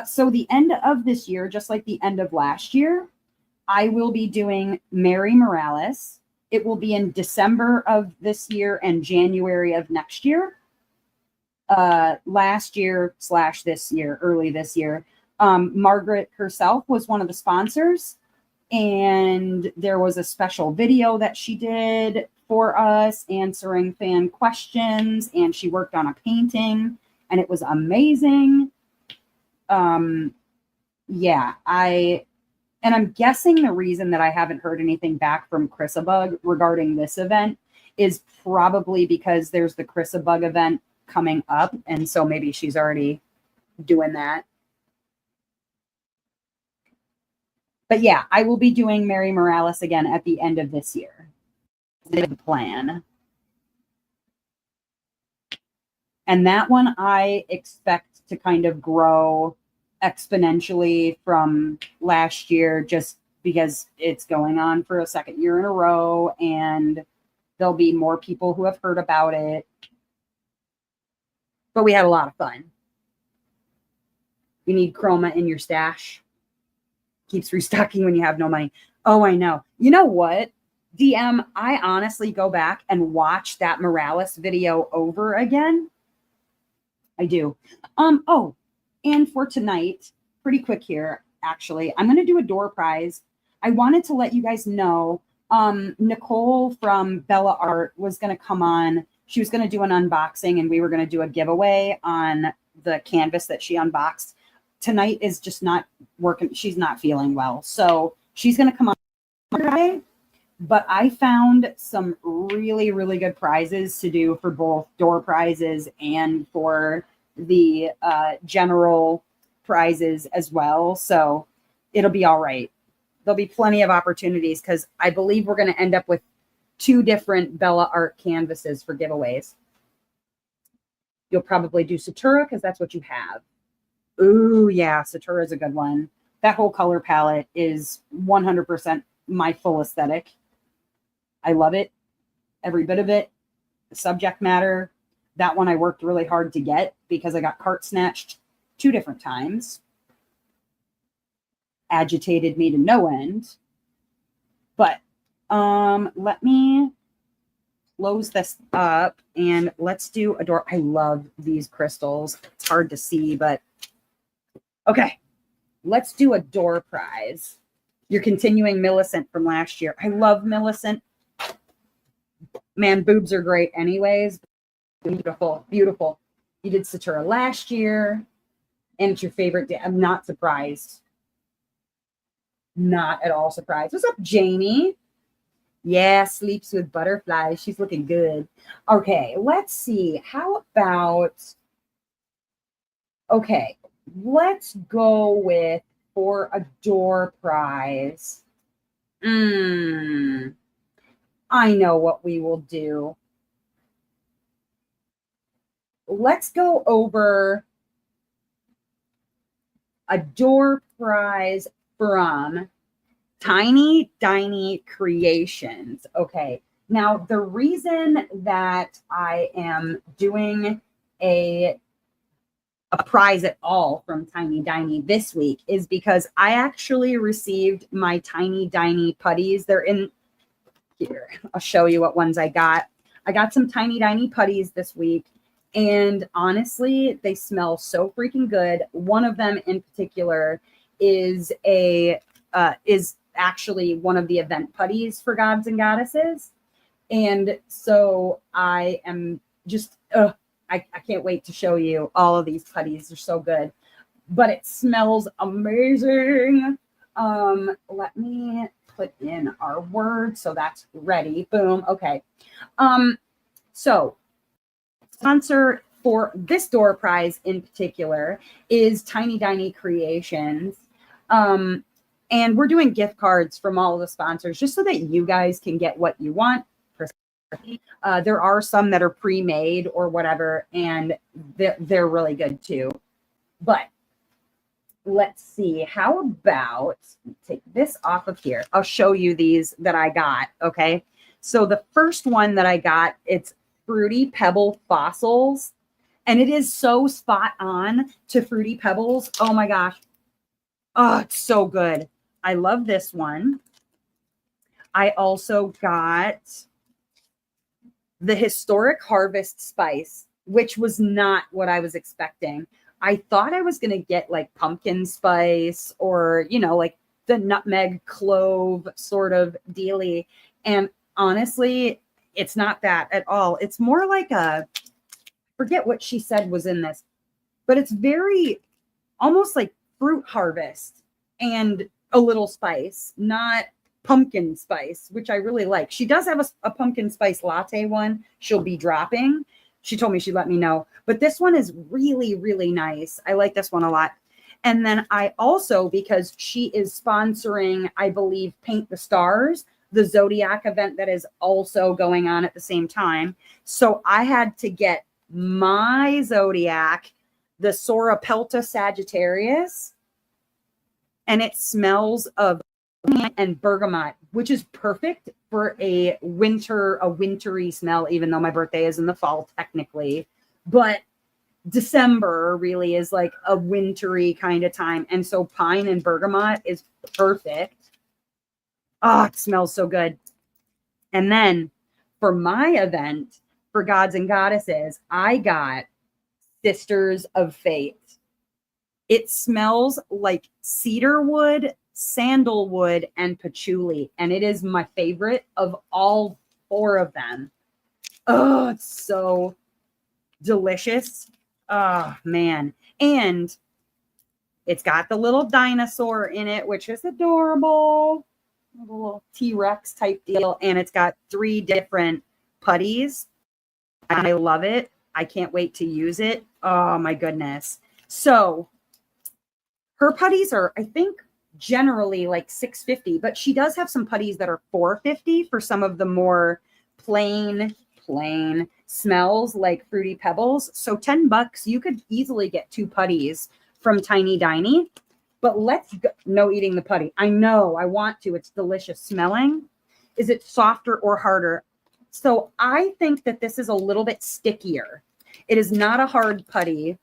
So the end of this year, just like the end of last year, I will be doing Mary Morales. It will be in December of this year and January of next year. Last year / this year, early this year, Margaret herself was one of the sponsors, and there was a special video that she did for us answering fan questions, and she worked on a painting, and it was amazing. Yeah, and I'm guessing the reason that I haven't heard anything back from Chrisabug regarding this event is probably because there's the Chrisabug event coming up, and so maybe she's already doing that. But yeah, I will be doing Mary Morales again at the end of this year. The plan. And that one I expect to kind of grow exponentially from last year, just because it's going on for a second year in a row, and there'll be more people who have heard about it. But we had a lot of fun. You need chroma in your stash. Keeps restocking when you have no money. Oh, I know. You know what, DM? I honestly go back and watch that Morales video over again. I do. Oh, and for tonight, pretty quick here, actually, I'm going to do a door prize. I wanted to let you guys know, Nicole from Bella Art was going to come on. She was going to do an unboxing, and we were going to do a giveaway on the canvas that she unboxed. Tonight is just not working. She's not feeling well. So she's going to come on today. But I found some really, really good prizes to do for both door prizes and for the general prizes as well. So it'll be all right. There'll be plenty of opportunities because I believe we're going to end up with 2 different Bella Art canvases for giveaways. You'll probably do Satura because that's what you have. Ooh, yeah, Satura is a good one. That whole color palette is 100% my full aesthetic. I love it. Every bit of it. The subject matter. That one I worked really hard to get because I got cart snatched 2 different times. Agitated me to no end. But let me close this up and let's do a door. I love these crystals. It's hard to see, but okay. Let's do a door prize. You're continuing Millicent from last year. I love Millicent. Man, boobs are great anyways. Beautiful, beautiful. You did Satura last year, and it's your favorite day. I'm not surprised. Not at all surprised. What's up, Jamie? Yeah, sleeps with butterflies. She's looking good. Okay, let's see. How about... Okay, let's go with, for a door prize. I know what we will do. Let's go over a door prize from Tiny Diny Creations. Okay, now the reason that I am doing a prize at all from Tiny Diny this week is because I actually received my Tiny Diny putties. They're in here. I'll show you what ones I got. I got some Tiny Diny putties this week, and honestly, they smell so freaking good. One of them in particular is actually one of the event putties for Gods and Goddesses. And so I am just, I can't wait to show you all of these putties. They're so good, but it smells amazing. Let me put in our word. So that's ready. Boom. Okay. So sponsor for this door prize in particular is Tiny Diny Creations. And we're doing gift cards from all of the sponsors just so that you guys can get what you want. There are some that are pre-made or whatever, and they're really good too. But let's see. How about take this off of here? I'll show you these that I got. Okay. So the first one that I got, it's Fruity Pebble Fossils. And it is so spot on to Fruity Pebbles. Oh my gosh. Oh, it's so good. I love this one. I also got the Historic Harvest Spice, which was not what I was expecting. I thought I was going to get like pumpkin spice or, you know, like the nutmeg clove sort of dealy. And honestly, it's not that at all. It's more like forget what she said was in this, but it's very almost like fruit harvest and a little spice, not pumpkin spice, which I really like. She does have a pumpkin spice latte one she'll be dropping. She told me she'd let me know. But this one is really, really nice. I like this one a lot. And then I also, because she is sponsoring, I believe, Paint the Stars, the Zodiac event that is also going on at the same time. So I had to get my Zodiac, the Sora Pelta Sagittarius, and it smells of and bergamot, which is perfect for a wintry smell, even though my birthday is in the fall technically. But December really is like a wintry kind of time. And so pine and bergamot is perfect. Oh, it smells so good. And then for my event, for Gods and Goddesses, I got Sisters of Fate. It smells like cedarwood, sandalwood, and patchouli, and it is my favorite of all 4 of them. Oh, it's so delicious. Oh man. And it's got the little dinosaur in it, which is adorable, a little T-Rex type deal. And it's got 3 different putties. I love it. I can't wait to use it. Oh my goodness. So her putties are, I think, generally like $6.50, but she does have some putties that are $4.50 for some of the more plain smells like Fruity Pebbles. So $10, you could easily get 2 putties from Tiny Diny. But let's go. No eating the putty. I know, I want to. It's delicious smelling. Is it softer or harder? So I think that this is a little bit stickier. It is not a hard putty.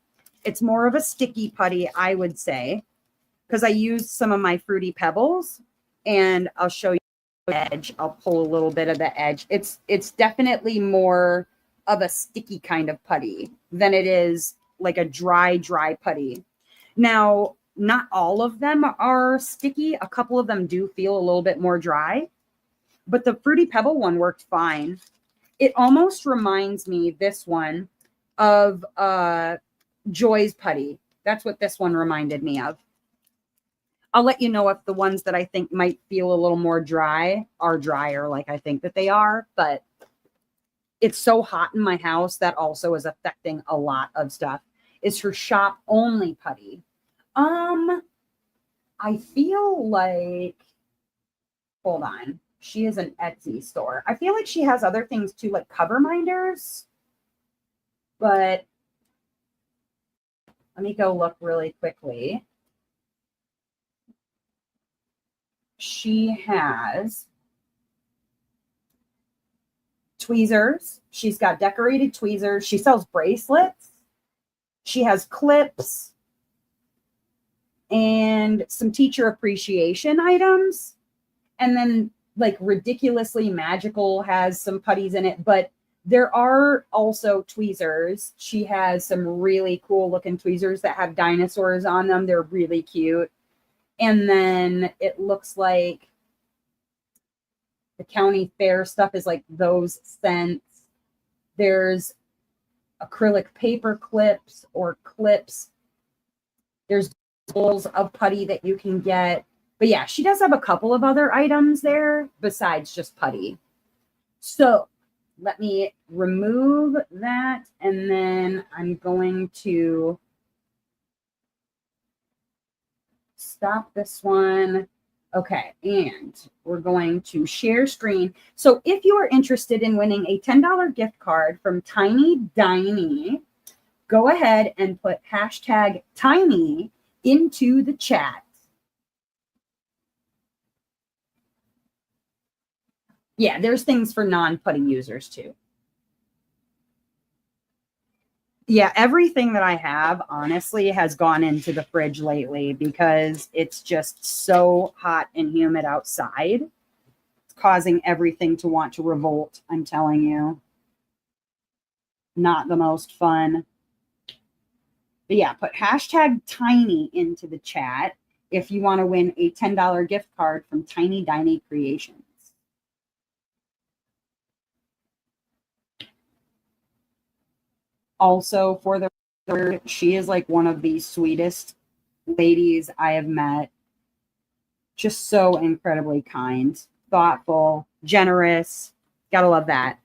It's more of a sticky putty, I would say, because I used some of my Fruity Pebbles, and I'll show you the edge. I'll pull a little bit of the edge. It's definitely more of a sticky kind of putty than it is like a dry putty. Now, not all of them are sticky. A couple of them do feel a little bit more dry, but the Fruity Pebble one worked fine. It almost reminds me, this one, of Joy's putty. That's what this one reminded me of. I'll let you know if the ones that I think might feel a little more dry are drier like I think that they are, but it's so hot in my house that also is affecting a lot of stuff. Is her shop only putty? I feel like, hold on. She is an Etsy store. I feel like she has other things too, like cover minders, but let me go look really quickly. She has tweezers. She's got decorated tweezers. She sells bracelets. She has clips and some teacher appreciation items. And then like Ridiculously Magical has some putties in it, but there are also tweezers. She has some really cool looking tweezers that have dinosaurs on them. They're really cute. And then it looks like the county fair stuff is like those scents. There's acrylic paper clips or clips. There's bowls of putty that you can get. But yeah, she does have a couple of other items there besides just putty. So let me remove that. And then I'm going to stop this one. Okay, and we're going to share screen. So if you are interested in winning a $10 gift card from Tiny Diny, go ahead and put hashtag Tiny into the chat. Yeah, there's things for non-putty users too. Yeah, everything that I have, honestly, has gone into the fridge lately because it's just so hot and humid outside. It's causing everything to want to revolt, I'm telling you. Not the most fun. But yeah, put hashtag Tiny into the chat if you want to win a $10 gift card from Tiny Diny Creations. Also, for the she is like one of the sweetest ladies I have met. Just so incredibly kind, thoughtful, generous. Gotta love that.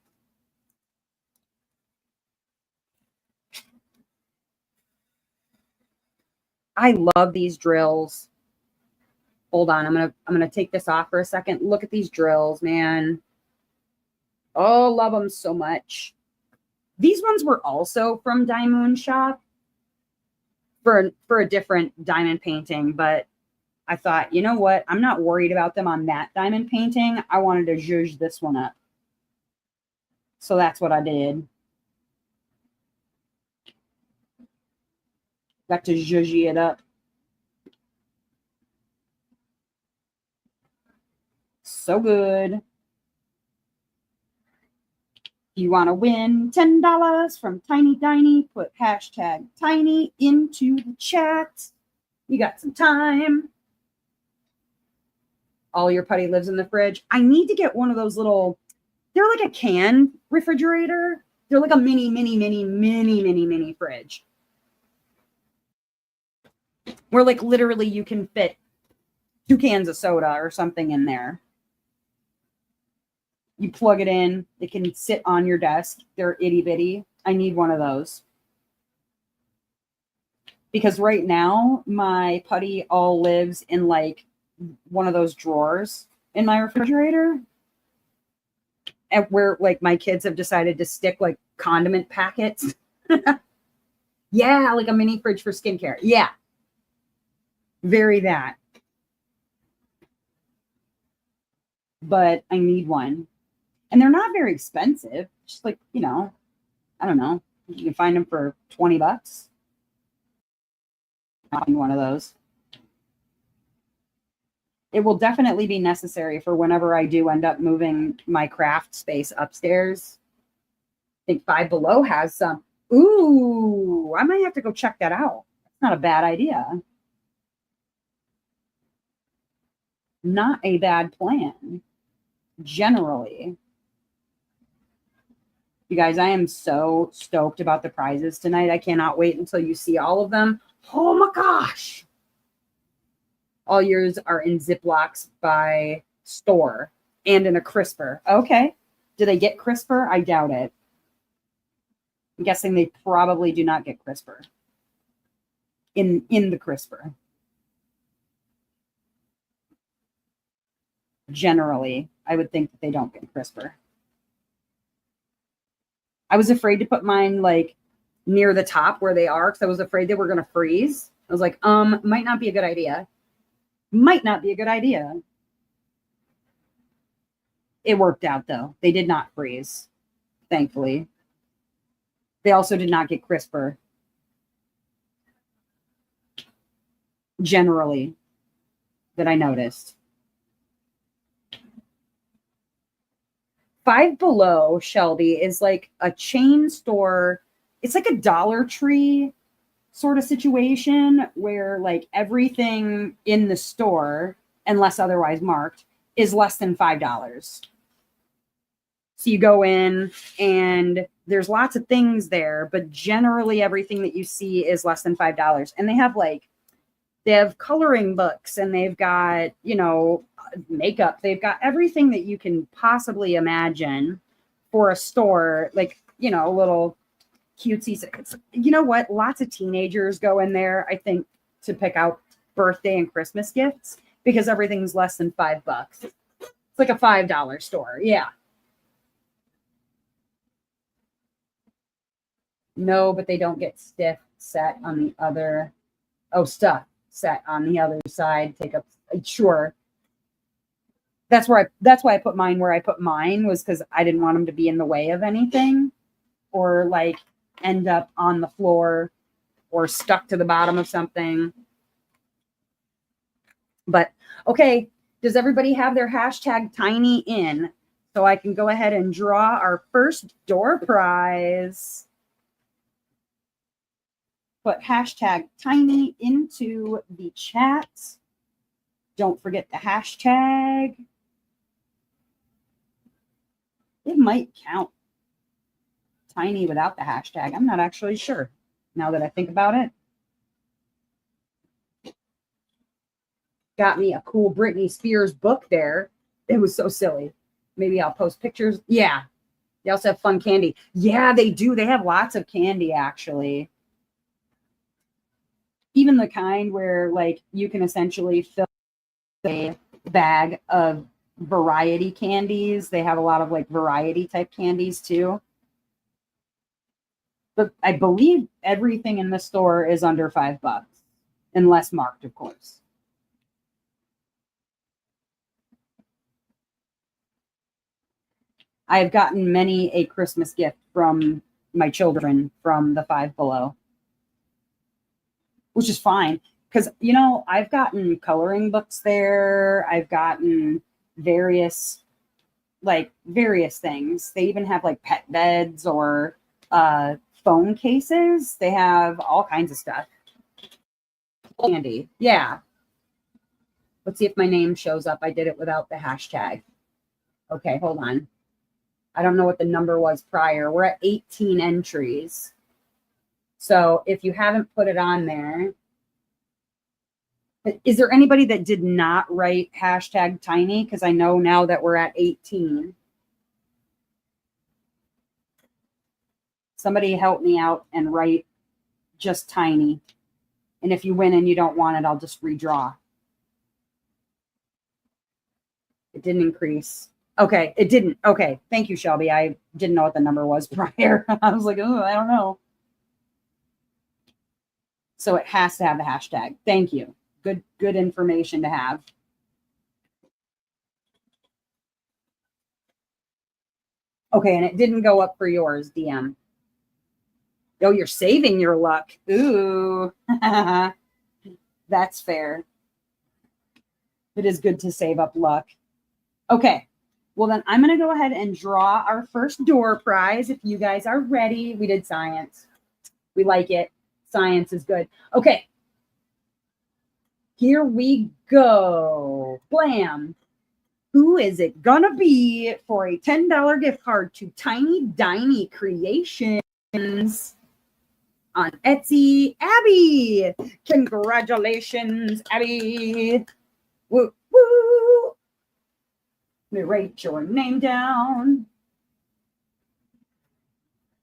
I love these drills. Hold on, I'm gonna take this off for a second. Look at these drills, man. Oh, love them so much. These ones were also from Diamond Shop for a different diamond painting, but I thought, you know what? I'm not worried about them on that diamond painting. I wanted to zhuzh this one up. So that's what I did. Got to zhuzhy it up. So good. You want to win $10 from Tiny Diny? Put hashtag Tiny into the chat. You got some time. All your putty lives in the fridge. I need to get one of those little, they're like a can refrigerator. They're like a mini fridge. Where like literally you can fit 2 cans of soda or something in there. You plug it in. It can sit on your desk. They're itty bitty. I need one of those. Because right now, my putty all lives in like one of those drawers in my refrigerator. And where like my kids have decided to stick like condiment packets. Yeah, like a mini fridge for skincare. Yeah. Very that. But I need one. And they're not very expensive. Just like, you know, I don't know. You can find them for $20. I'll find one of those. It will definitely be necessary for whenever I do end up moving my craft space upstairs. I think Five Below has some. Ooh, I might have to go check that out. That's not a bad idea. Not a bad plan, generally. You guys, I am so stoked about the prizes tonight. I cannot wait until you see all of them. Oh my gosh. All yours are in Ziplocs by store and in a crisper. Okay. Do they get crisper? I doubt it. I'm guessing they probably do not get crisper in the crisper. Generally, I would think that they don't get crisper. I was afraid to put mine like near the top where they are because I was afraid they were going to freeze. I was like, might not be a good idea. Might not be a good idea. It worked out though. They did not freeze, thankfully. They also did not get crisper. Generally, that I noticed. Five Below, Shelby, is like a chain store. It's like a Dollar Tree sort of situation where like everything in the store, unless otherwise marked, is less than $5. So you go in and there's lots of things there, but generally everything that you see is less than $5. And they have coloring books and they've got, you know, makeup. They've got everything that you can possibly imagine for a store, like, you know, little cutesy. You know what? Lots of teenagers go in there, I think, to pick out birthday and Christmas gifts because everything's less than $5. It's like a $5 store. Yeah. No, but they don't get stiff set on the other. Oh, stuff. set on the other side, take up, sure. That's why I put mine where I put mine, was because I didn't want them to be in the way of anything or like end up on the floor or stuck to the bottom of something. But okay, does everybody have their hashtag tiny in? So I can go ahead and draw our first door prize. Put hashtag tiny into the chat. Don't forget the hashtag. It might count tiny without the hashtag. I'm not actually sure now that I think about it. Got me a cool Britney Spears book there. It was so silly. Maybe I'll post pictures. Yeah. They also have fun candy. Yeah, they do. They have lots of candy, actually. Even the kind where, like, you can essentially fill a bag of variety candies. They have a lot of, like, variety type candies, too. But I believe everything in the store is under $5, unless marked, of course. I have gotten many a Christmas gift from my children from the Five Below, which is fine because, you know, I've gotten coloring books there. I've gotten various things. They even have like pet beds or phone cases. They have all kinds of stuff. Candy. Yeah. Let's see if my name shows up. I did it without the hashtag. Okay, hold on. I don't know what the number was prior. We're at 18 entries. So if you haven't put it on there, is there anybody that did not write hashtag tiny? Because I know now that we're at 18. Somebody help me out and write just tiny. And if you win and you don't want it, I'll just redraw. It didn't increase. Okay, it didn't. Okay, thank you, Shelby. I didn't know what the number was prior. I was like, oh, I don't know. So it has to have the hashtag. Thank you. Good information to have. Okay, and it didn't go up for yours, DM. Oh, you're saving your luck. Ooh. That's fair. It is good to save up luck. Okay. Well, then I'm going to go ahead and draw our first door prize. If you guys are ready, we did science. We like it. Science is good. Okay. Here we go. Blam. Who is it going to be for a $10 gift card to Tiny Diny Creations on Etsy? Abby. Congratulations, Abby. Woo, woo. Let me write your name down.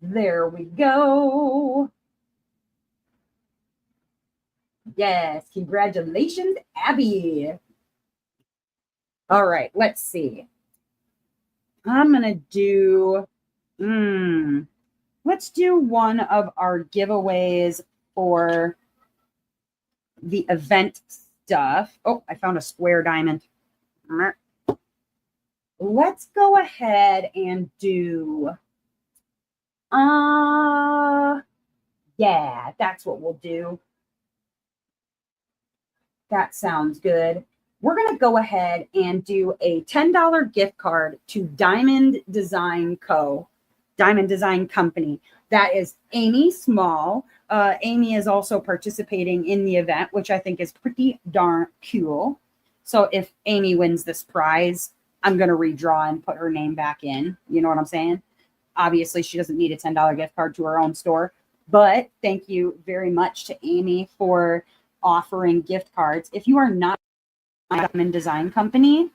There we go. Yes, congratulations, Abby. All right, let's see. I'm going to do, let's do one of our giveaways for the event stuff. Oh, I found a square diamond. Let's go ahead and do, yeah, that's what we'll do. That sounds good. We're going to go ahead and do a $10 gift card to Diamond Design Company. That is Amy Small. Amy is also participating in the event, which I think is pretty darn cool. So if Amy wins this prize, I'm going to redraw and put her name back in. You know what I'm saying? Obviously, she doesn't need a $10 gift card to her own store. But thank you very much to Amy for offering gift cards. If you are not a Diamond Design Company,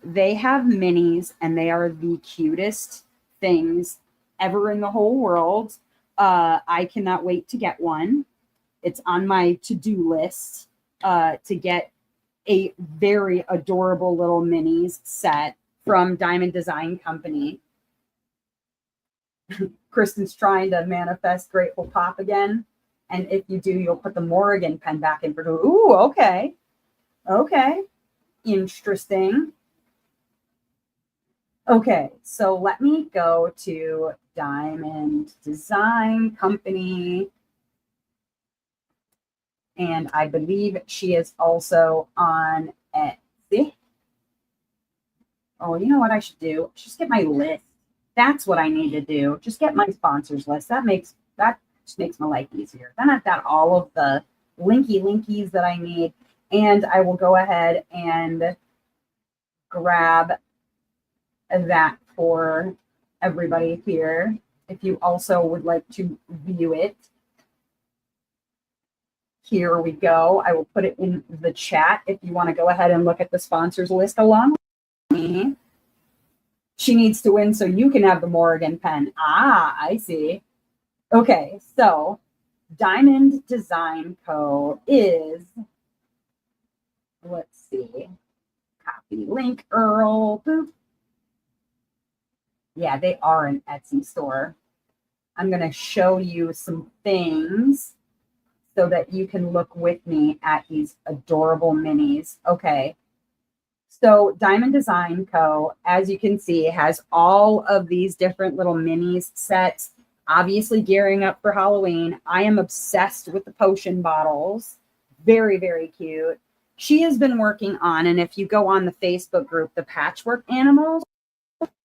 they have minis and they are the cutest things ever in the whole world. I cannot wait to get one. It's on my to-do list to get a very adorable little minis set from Diamond Design Company. Kristen's trying to manifest Grateful Pop again. And if you do, you'll put the Morrigan pen back in for, ooh, okay. Okay. Interesting. Okay, so let me go to Diamond Design Company. And I believe she is also on Etsy. Oh, you know what I should do? Just get my list. That's what I need to do. Just get my sponsors list. That just makes my life easier. Then I've got all of the linkies that I need. And I will go ahead and grab that for everybody here. If you also would like to view it, here we go. I will put it in the chat if you want to go ahead and look at the sponsors list along with me. She needs to win so you can have the Morrigan pen. Ah, I see. Okay, so Diamond Design Co. is, let's see, copy link, Earl, boop. Yeah, they are an Etsy store. I'm going to show you some things so that you can look with me at these adorable minis. Okay. So Diamond Design Co., as you can see, has all of these different little minis sets, obviously gearing up for Halloween. I am obsessed with the potion bottles. Very, very cute. She has been working on, and if you go on the Facebook group, the Patchwork Animals,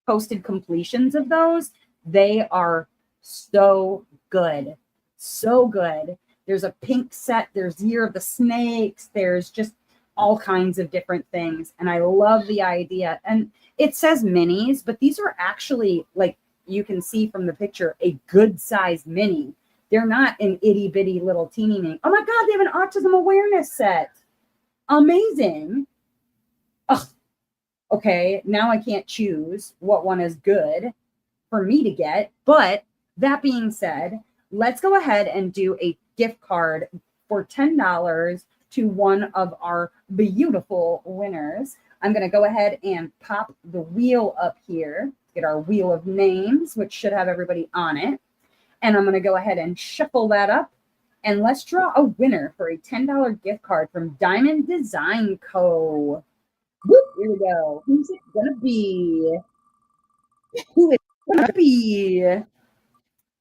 posted completions of those. They are so good. So good. There's a pink set. There's Year of the Snakes. There's just all kinds of different things. And I love the idea. And it says minis, but these are actually, like you can see from the picture, a good sized mini. They're not an itty bitty little teeny mini. Oh my God, they have an autism awareness set. Amazing. Ugh. Okay, now I can't choose what one is good for me to get. But that being said, let's go ahead and do a gift card for $10 to one of our beautiful winners. I'm going to go ahead and pop the wheel up here, get our wheel of names, which should have everybody on it. And I'm going to go ahead and shuffle that up. And let's draw a winner for a $10 gift card from Diamond Design Co. Whoop, here we go. Who's it gonna be? Who is it gonna be?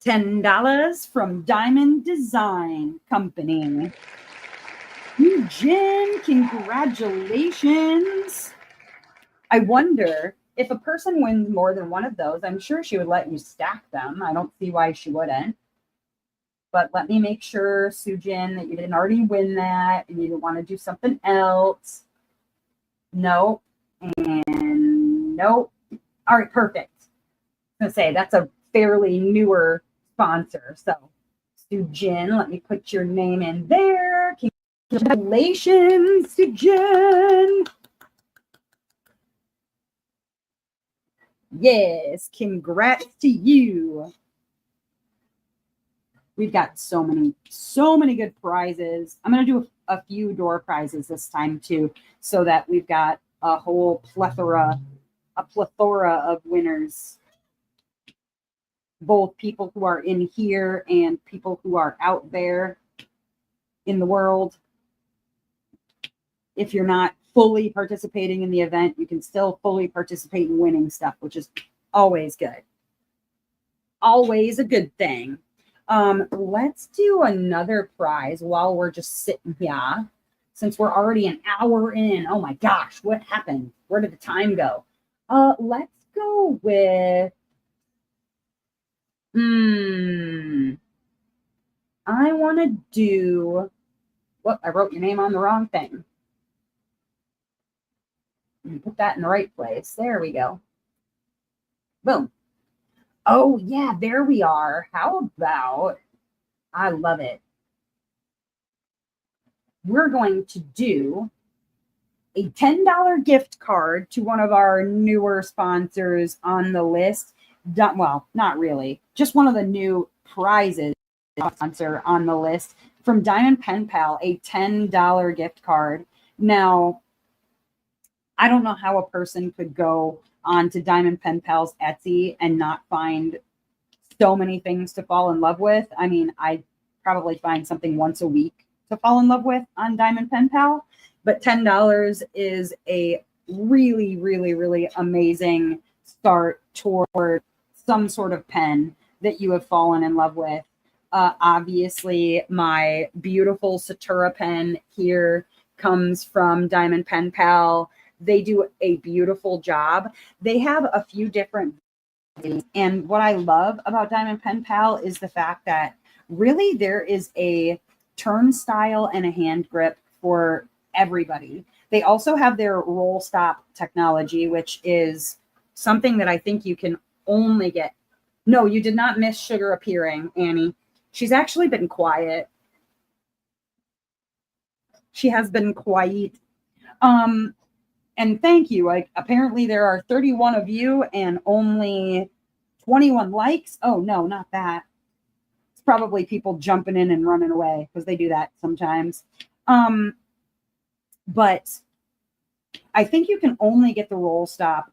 $10 from Diamond Design Company. Jen, congratulations. I wonder if a person wins more than one of those, I'm sure she would let you stack them. I don't see why she wouldn't. But let me make sure, Sujin, that you didn't already win that and you didn't want to do something else. Nope. And nope. All right, perfect. I was gonna say that's a fairly newer sponsor. So Sujin, let me put your name in there. Congratulations, Sujin. Yes, congrats to you. We've got so many good prizes. I'm going to do a few door prizes this time too, so that we've got a whole plethora of winners. Both people who are in here and people who are out there in the world. If you're not fully participating in the event, you can still fully participate in winning stuff, which is always good. Always a good thing. Let's do another prize while we're just sitting here, since we're already an hour in. Oh my gosh, what happened? Where did the time go? Let's go with, I want to do, I wrote your name on the wrong thing. Put that in the right place. There we go. Boom. Oh, yeah, there we are. How about, I love it. We're going to do a $10 gift card to one of our newer sponsors on the list. Well, not really. Just one of the new prizes sponsor on the list from Diamond Pen Pal, a $10 gift card. Now, I don't know how a person could go onto Diamond Pen Pal's Etsy and not find so many things to fall in love with. I mean, I probably find something once a week to fall in love with on Diamond Pen Pal. But $10 is a really, really, really amazing start toward some sort of pen that you have fallen in love with. Obviously, my beautiful Satura pen here comes from Diamond Pen Pal. They do a beautiful job. They have a few different, and what I love about Diamond Pen Pal is the fact that really there is a turnstile and a hand grip for everybody. They also have their roll stop technology, which is something that I think you can only get. No, you did not miss Sugar appearing, Annie. She's actually been quiet. She has been quiet. And thank you. Like, apparently there are 31 of you and only 21 likes. Oh, no, not that. It's probably people jumping in and running away because they do that sometimes. But I think you can only get the roll stop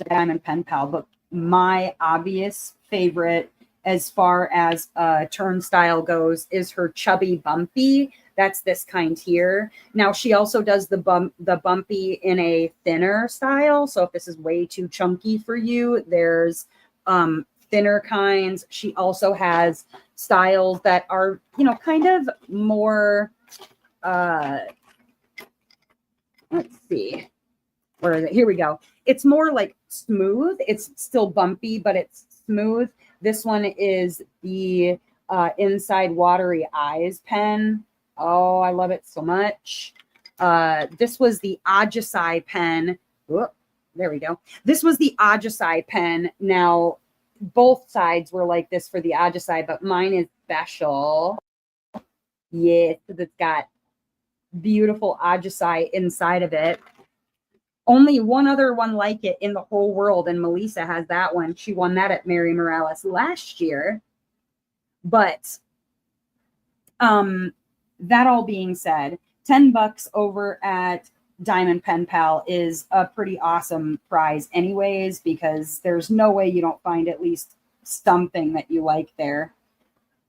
Diamond Pen Pal. But my obvious favorite as far as turnstile goes is her Chubby Bumpy. That's this kind here. Now she also does the bumpy in a thinner style. So if this is way too chunky for you, there's thinner kinds. She also has styles that are, you know, kind of more, let's see, where is it? Here we go. It's more like smooth. It's still bumpy, but it's smooth. This one is the Inside Watery Eyes pen. Oh, I love it so much. This was the Ajasai pen. Whoop, there we go. This was the Ajasai pen. Now, both sides were like this for the Ajasai, but mine is special. Yes, it's got beautiful Ajasai inside of it. Only one other one like it in the whole world, and Melissa has that one. She won that at Mary Morales last year. But that all being said, $10 over at Diamond Pen Pal is a pretty awesome prize anyways, because there's no way you don't find at least something that you like there.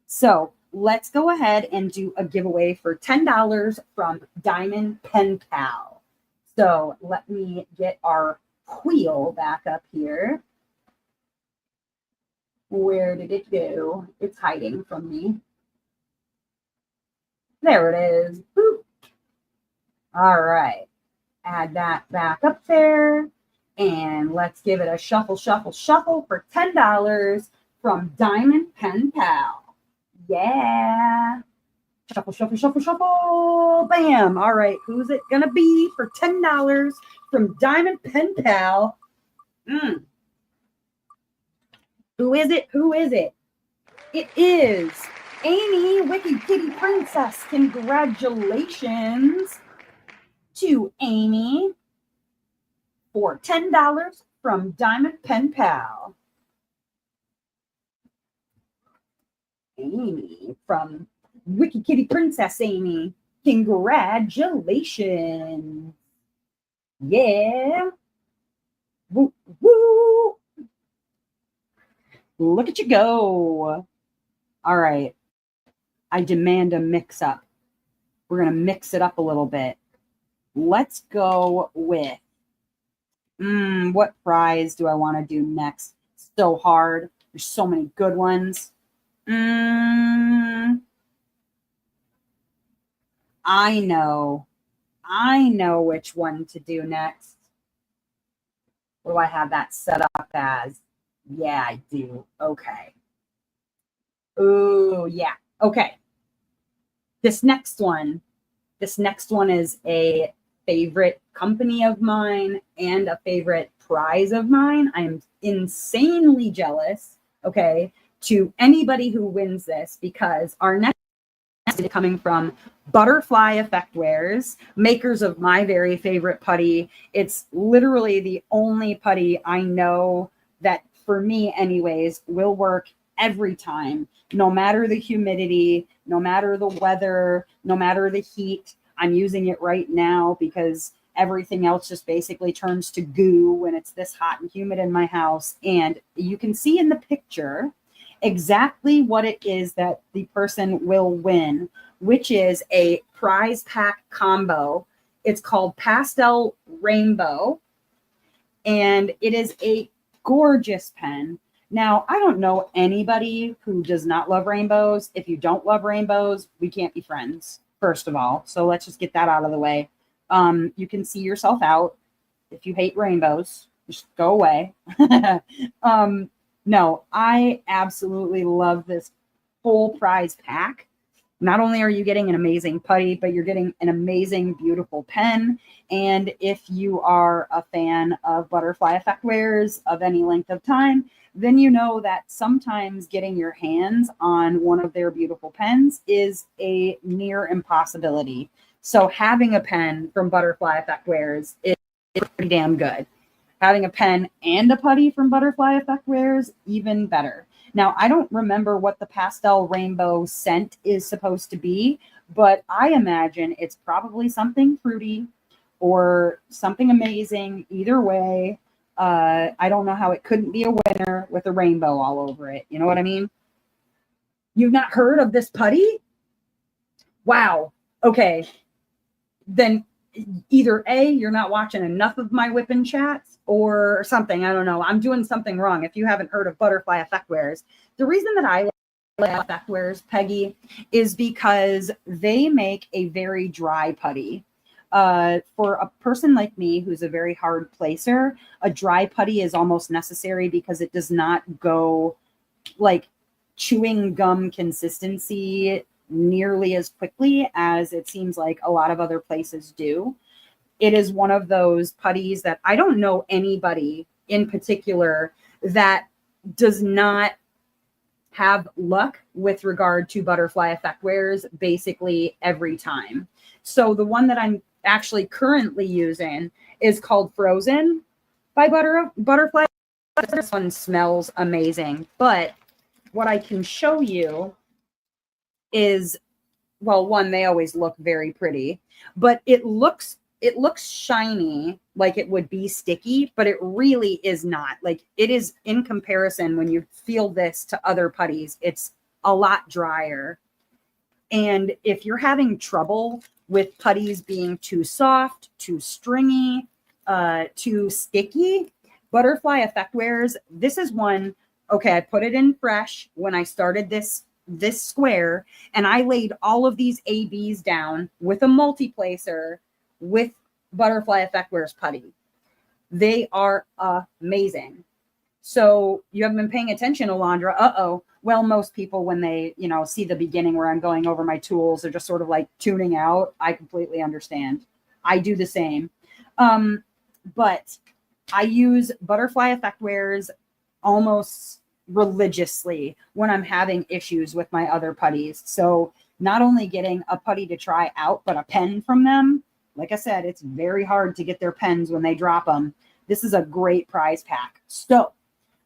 So let's go ahead and do a giveaway for $10 from Diamond Pen Pal. So let me get our wheel back up here. Where did it go? It's hiding from me. There it is. Boop. All right. Add that back up there. And let's give it a shuffle, shuffle, shuffle for $10 from Diamond Pen Pal. Yeah. Shuffle, shuffle, shuffle, shuffle. Bam. All right. Who's it going to be for $10 from Diamond Pen Pal? Who is it? Who is it? It is Amy, Wiki Kitty Princess. Congratulations to Amy for $10 from Diamond Pen Pal. Amy from Wiki Kitty Princess Amy. Congratulations. Yeah. Woo, woo. Look at you go. All right. I demand a mix up. We're going to mix it up a little bit. Let's go with, what prize do I want to do next? It's so hard. There's so many good ones. I know which one to do next. What do I have that set up as? Yeah, I do. Okay. Oh, yeah. Okay. This next one is a favorite company of mine and a favorite prize of mine. I am insanely jealous, okay, to anybody who wins this, because our next is coming from Butterfly Effectwares, makers of my very favorite putty. It's literally the only putty I know that, for me anyways, will work every time, no matter the humidity, no matter the weather, no matter the heat. I'm using it right now because everything else just basically turns to goo when it's this hot and humid in my house. And you can see in the picture, exactly what it is that the person will win, which is a prize pack combo. It's called Pastel Rainbow, and it is a gorgeous pen. Now, I don't know anybody who does not love rainbows. If you don't love rainbows, we can't be friends, first of all. So let's just get that out of the way. You can see yourself out. If you hate rainbows, just go away. No, I absolutely love this full prize pack. Not only are you getting an amazing putty, but you're getting an amazing, beautiful pen. And if you are a fan of butterfly effect wares of any length of time, then you know that sometimes getting your hands on one of their beautiful pens is a near impossibility. So having a pen from Butterfly Effect Wares is pretty damn good. Having a pen and a putty from Butterfly Effect Wares, even better. Now, I don't remember what the pastel rainbow scent is supposed to be, but I imagine it's probably something fruity or something amazing. Either way, I don't know how it couldn't be a winner with a rainbow all over it. You know what I mean? You've not heard of this putty? Wow. Okay. Then either A, you're not watching enough of my whipping chats or something. I don't know. I'm doing something wrong if you haven't heard of Butterfly Effect Wares. The reason that I like Effect Wares, Peggy, is because they make a very dry putty. For a person like me who's a very hard placer, a dry putty is almost necessary because it does not go like chewing gum consistency nearly as quickly as it seems like a lot of other places do. It is one of those putties that I don't know anybody in particular that does not have luck with regard to Butterfly Effect Wares basically every time. So the one that I'm actually currently using is called Frozen by Butterfly. This one smells amazing, but what I can show you is, well, one, they always look very pretty, but it looks shiny, like it would be sticky, but it really is not. Like, it is, in comparison, when you feel this to other putties, it's a lot drier. And if you're having trouble with putties being too soft, too stringy, too sticky, Butterfly Effect Wares, this is one. Okay, I put it in fresh when I started this square, and I laid all of these ABs down with a multi-placer with Butterfly Effect Wares putty. They are amazing. So you haven't been paying attention, Alondra. Uh-oh. Well, most people, when they, see the beginning where I'm going over my tools, they're just sort of like tuning out. I completely understand. I do the same. But I use Butterfly Effect Wares almost religiously when I'm having issues with my other putties. So not only getting a putty to try out, but a pen from them. Like I said, it's very hard to get their pens when they drop them. This is a great prize pack. So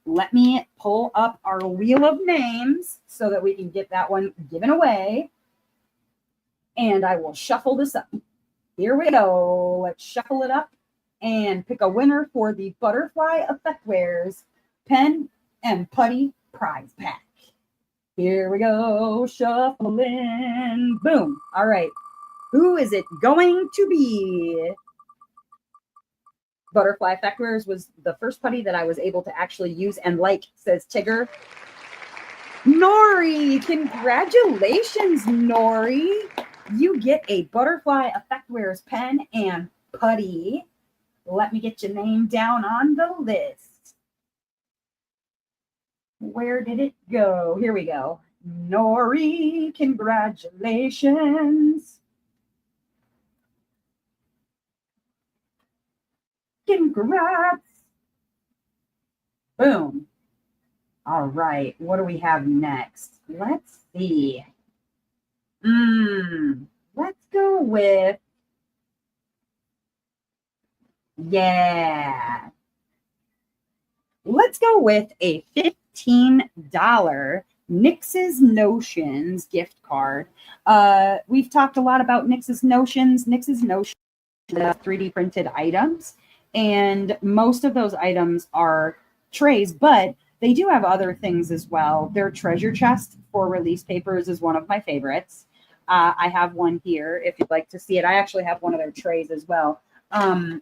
let me pull up our wheel of names so that we can get that one given away. And I will shuffle this up. Here we go. Let's shuffle it up and pick a winner for the Butterfly Effect Wares pen and putty prize pack. Here we go. Shuffling. Boom. All right. Who is it going to be? Butterfly Effect Wares was the first putty that I was able to actually use and like, says Tigger. Nori, congratulations, Nori. You get a Butterfly Effect Wares pen and putty. Let me get your name down on the list. Where did it go? Here we go. Nori, congratulations. Congrats. Boom. All right. What do we have next? Let's see. Let's go with, yeah. Let's go with a $15 Nix's Notions gift card. We've talked a lot about Nix's Notions. Nix's Notions 3D printed items, and most of those items are trays, but They do have other things as well. Their treasure chest for release papers is one of my favorites. I have one here if you'd like to see it. I actually have one of their trays as well. The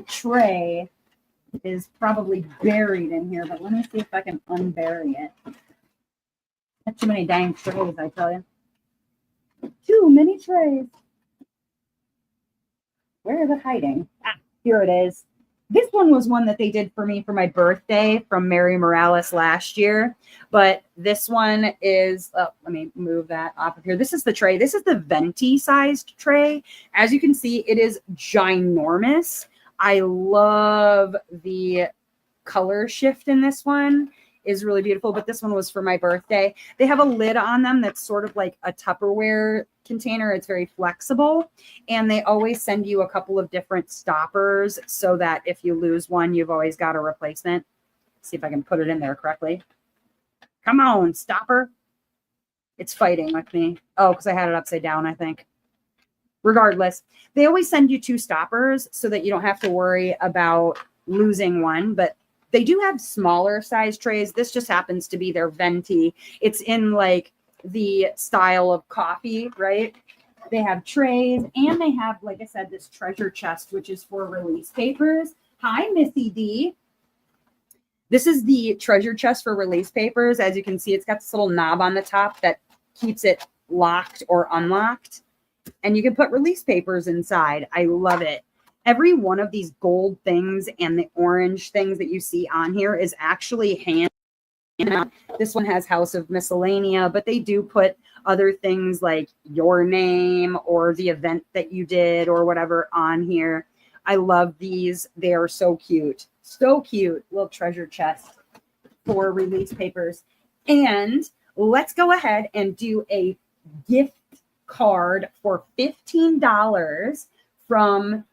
tray is probably buried in here, but let me see if I can unbury it. Not too many dang trays, I tell you. Too many trays. Where is it hiding? Ah, here it is. This one was one that they did for me for my birthday from Mary Morales last year. But this one is, let me move that off of here. This is the tray. This is the venti sized tray. As you can see, it is ginormous. I love the color shift in this one. Is really beautiful, but this one was for my birthday. They have a lid on them that's sort of like a Tupperware container. It's very flexible, and they always send you a couple of different stoppers so that if you lose one, you've always got a replacement. Let's see if I can put it in there correctly. Come on, stopper. It's fighting with me. Oh, because I had it upside down, I think. Regardless, they always send you 2 stoppers so that you don't have to worry about losing one, but they do have smaller size trays. This just happens to be their venti. It's in like the style of coffee, right? They have trays, and they have, like I said, this treasure chest, which is for release papers. Hi, Missy D. This is the treasure chest for release papers. As you can see, it's got this little knob on the top that keeps it locked or unlocked. And you can put release papers inside. I love it. Every one of these gold things and the orange things that you see on here is actually hand. This one has House of Miscellanea, but they do put other things like your name or the event that you did or whatever on here. I love these. They are so cute. So cute. Little treasure chest for release papers. And let's go ahead and do a gift card for $15 from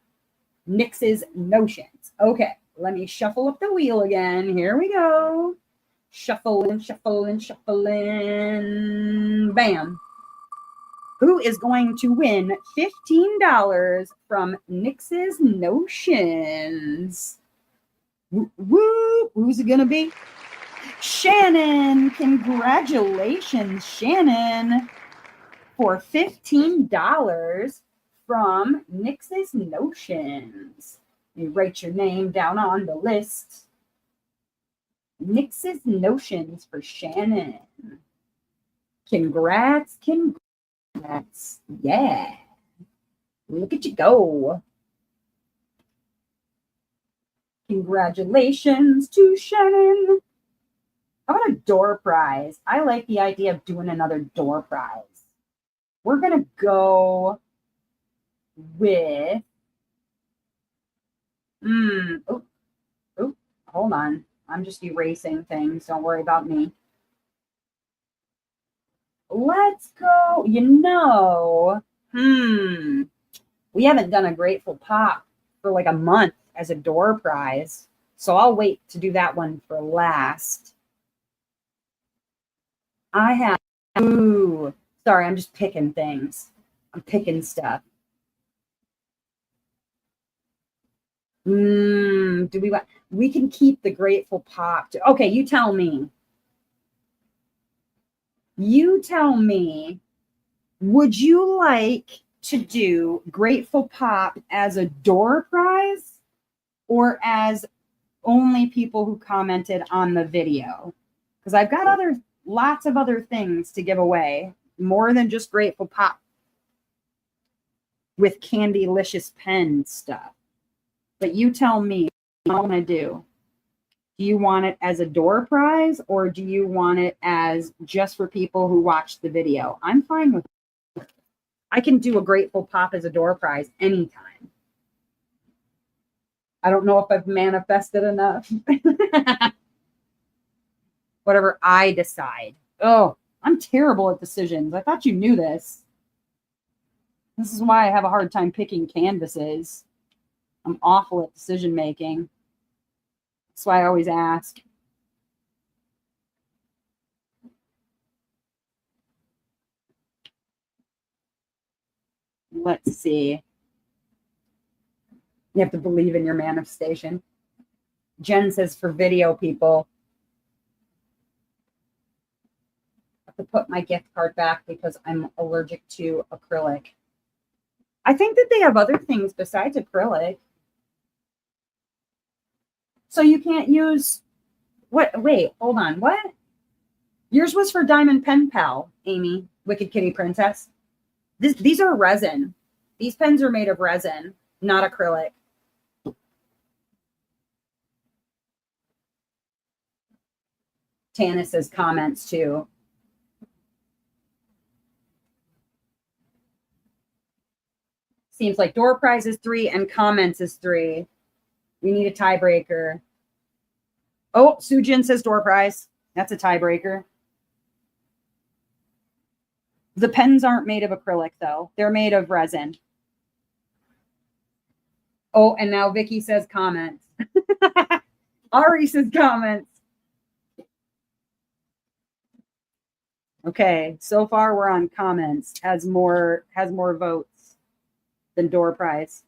Nix's Notions. Okay, let me shuffle up the wheel again. Here we go. Shuffling, shuffling, shuffling. Bam. Who is going to win $15 from Nix's Notions? Woo! Who's it gonna be? Shannon. Congratulations, Shannon, for $15 from Nix's Notions. You write your name down on the list. Nix's Notions for Shannon. Congrats, congrats. Yeah. Look at you go. Congratulations to Shannon. How about a door prize? I like the idea of doing another door prize. We're going to go with, hold on. I'm just erasing things. Don't worry about me. Let's go. We haven't done a Grateful Pop for like a month as a door prize. So I'll wait to do that one for last. I have, sorry, I'm just picking things. I'm picking stuff. Do we can keep the Grateful Pop. Okay, you tell me. You tell me, would you like to do Grateful Pop as a door prize or as only people who commented on the video? Because I've got lots of other things to give away, more than just Grateful Pop with Candylicious pen stuff. But you tell me what you want to do. Do you want it as a door prize or do you want it as just for people who watched the video? I'm fine with it. I can do a Grateful Pop as a door prize anytime. I don't know if I've manifested enough. Whatever I decide. Oh, I'm terrible at decisions. I thought you knew this. This is why I have a hard time picking canvases. I'm awful at decision making. That's why I always ask. Let's see. You have to believe in your manifestation. Jen says for video people. to put my gift card back because I'm allergic to acrylic. I think that they have other things besides acrylic. So you can't use what? Wait, hold on. What? Yours was for Diamond Pen Pal, Amy, Wicked Kitty Princess. These are resin. These pens are made of resin, not acrylic. Tana says comments too. Seems like door prize is 3 and comments is 3. We need a tiebreaker. Oh, Sujin says door prize. That's a tiebreaker. The pens aren't made of acrylic, though. They're made of resin. Oh, and now Vicky says comments. Ari says comments. Okay, so far we're on comments. Has more votes than door prize.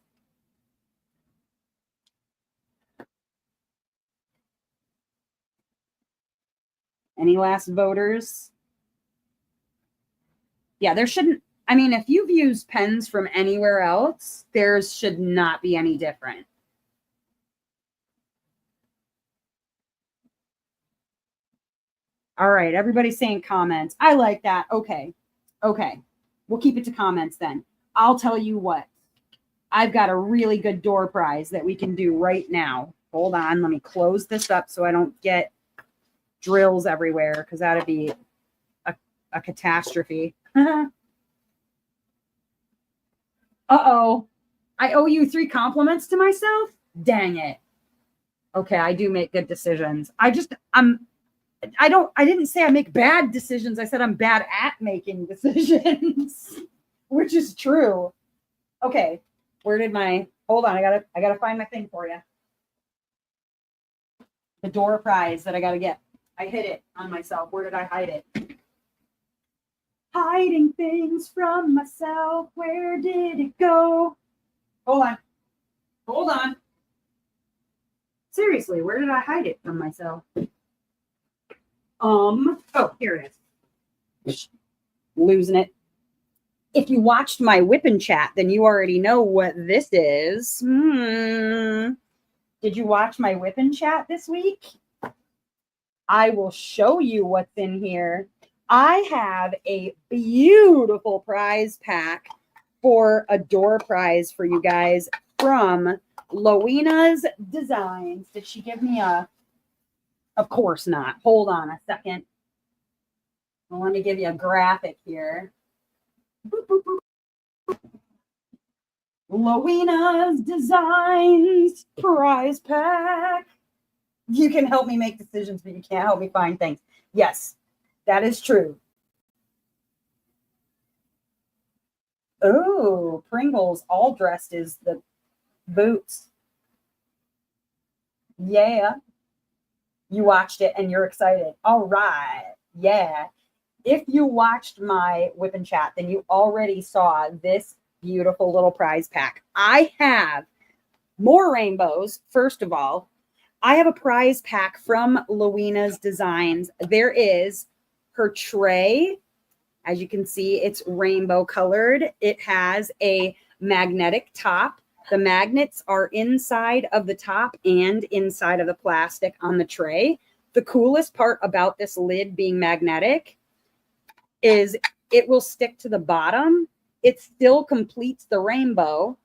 Any last voters? Yeah, there shouldn't. I mean, if you've used pens from anywhere else, theirs should not be any different. All right, everybody's saying comments. I like that. Okay. We'll keep it to comments then. I'll tell you what. I've got a really good door prize that we can do right now. Hold on. Let me close this up so I don't get drills everywhere because that'd be a catastrophe. Uh-oh. I owe you 3 compliments to myself? Dang it. Okay, I do make good decisions. I didn't say I make bad decisions. I said I'm bad at making decisions, which is true. Okay. Hold on. I gotta find my thing for you. The door prize that I gotta get. I hid it on myself. Where did I hide it? Hiding things from myself. Where did it go? Hold on. Seriously, where did I hide it from myself? Oh, here it is. Losing it. If you watched my whipping chat, then you already know what this is. Did you watch my whipping chat this week? I will show you what's in here. I have a beautiful prize pack for a door prize for you guys from Loena's Designs. Did she give me a... Of course not. Hold on a second. Well, let me give you a graphic here. Boop, boop, boop. Loena's Designs prize pack. You can help me make decisions, but you can't help me find things. Yes, that is true. Oh, Pringles all dressed as the boots. Yeah. You watched it and you're excited. All right. Yeah. If you watched my whipping chat, then you already saw this beautiful little prize pack. I have more rainbows. First of all, I have a prize pack from Loena's Designs. There is her tray. As you can see, it's rainbow colored. It has a magnetic top. The magnets are inside of the top and inside of the plastic on the tray. The coolest part about this lid being magnetic is it will stick to the bottom. It still completes the rainbow,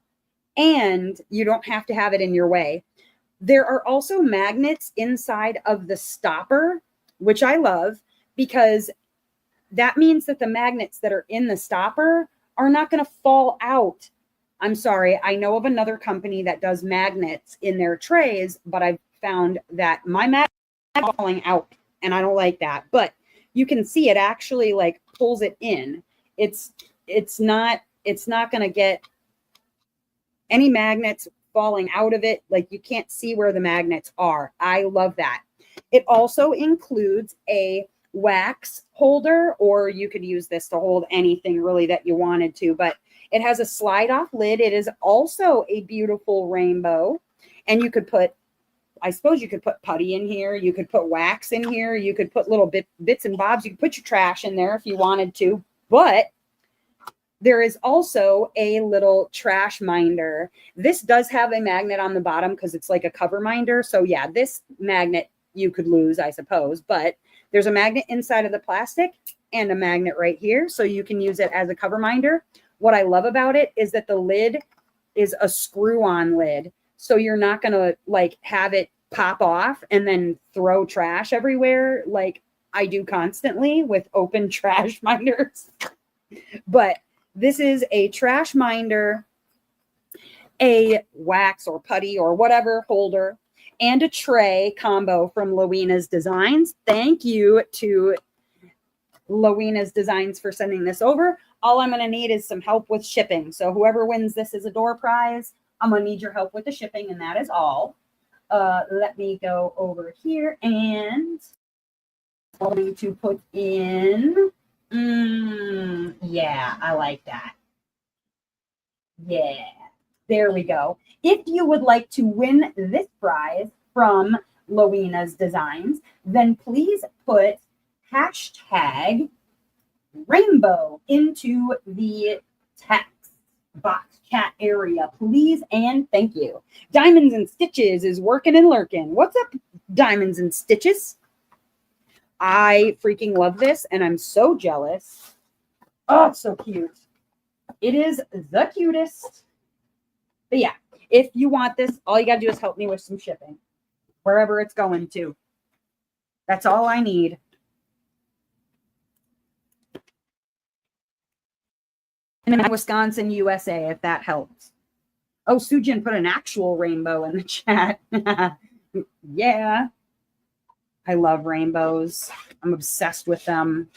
and you don't have to have it in your way. There are also magnets inside of the stopper, which I love because that means that the magnets that are in the stopper are not going to fall out. I'm sorry, I know of another company that does magnets in their trays, but I've found that my magnet is falling out, and I don't like that. But you can see it actually like pulls it in. It's not going to get any magnets falling out of it. Like you can't see where the magnets are. I love that. It also includes a wax holder, or you could use this to hold anything really that you wanted to, but it has a slide off lid. It is also a beautiful rainbow, and you could put I suppose you could put putty in here. You could put wax in here. You could put little bits and bobs. You could put your trash in there if you wanted to. But there is also a little trash minder. This does have a magnet on the bottom because it's like a cover minder. So yeah, this magnet you could lose, I suppose. But there's a magnet inside of the plastic and a magnet right here. So you can use it as a cover minder. What I love about it is that the lid is a screw-on lid. So you're not going to like have it pop off and then throw trash everywhere like I do constantly with open trash minders. But this is a trash minder, a wax or putty or whatever holder, and a tray combo from Loena's Designs. Thank you to Loena's Designs for sending this over. All I'm going to need is some help with shipping. So whoever wins this as a door prize, I'm going to need your help with the shipping, and that is all. Let me go over here, and I'm going to put in, yeah, I like that. Yeah, there we go. If you would like to win this prize from Loena's Designs, then please put hashtag rainbow into the text box chat area, please, and thank you. Diamonds and Stitches is working and lurking. What's up, Diamonds and Stitches? I freaking love this, and I'm so jealous. Oh, it's so cute. It is the cutest. But yeah, if you want this, all you got to do is help me with some shipping, wherever it's going to. That's all I need. In Wisconsin, USA, if that helps. Oh, Sujin put an actual rainbow in the chat. Yeah. I love rainbows. I'm obsessed with them.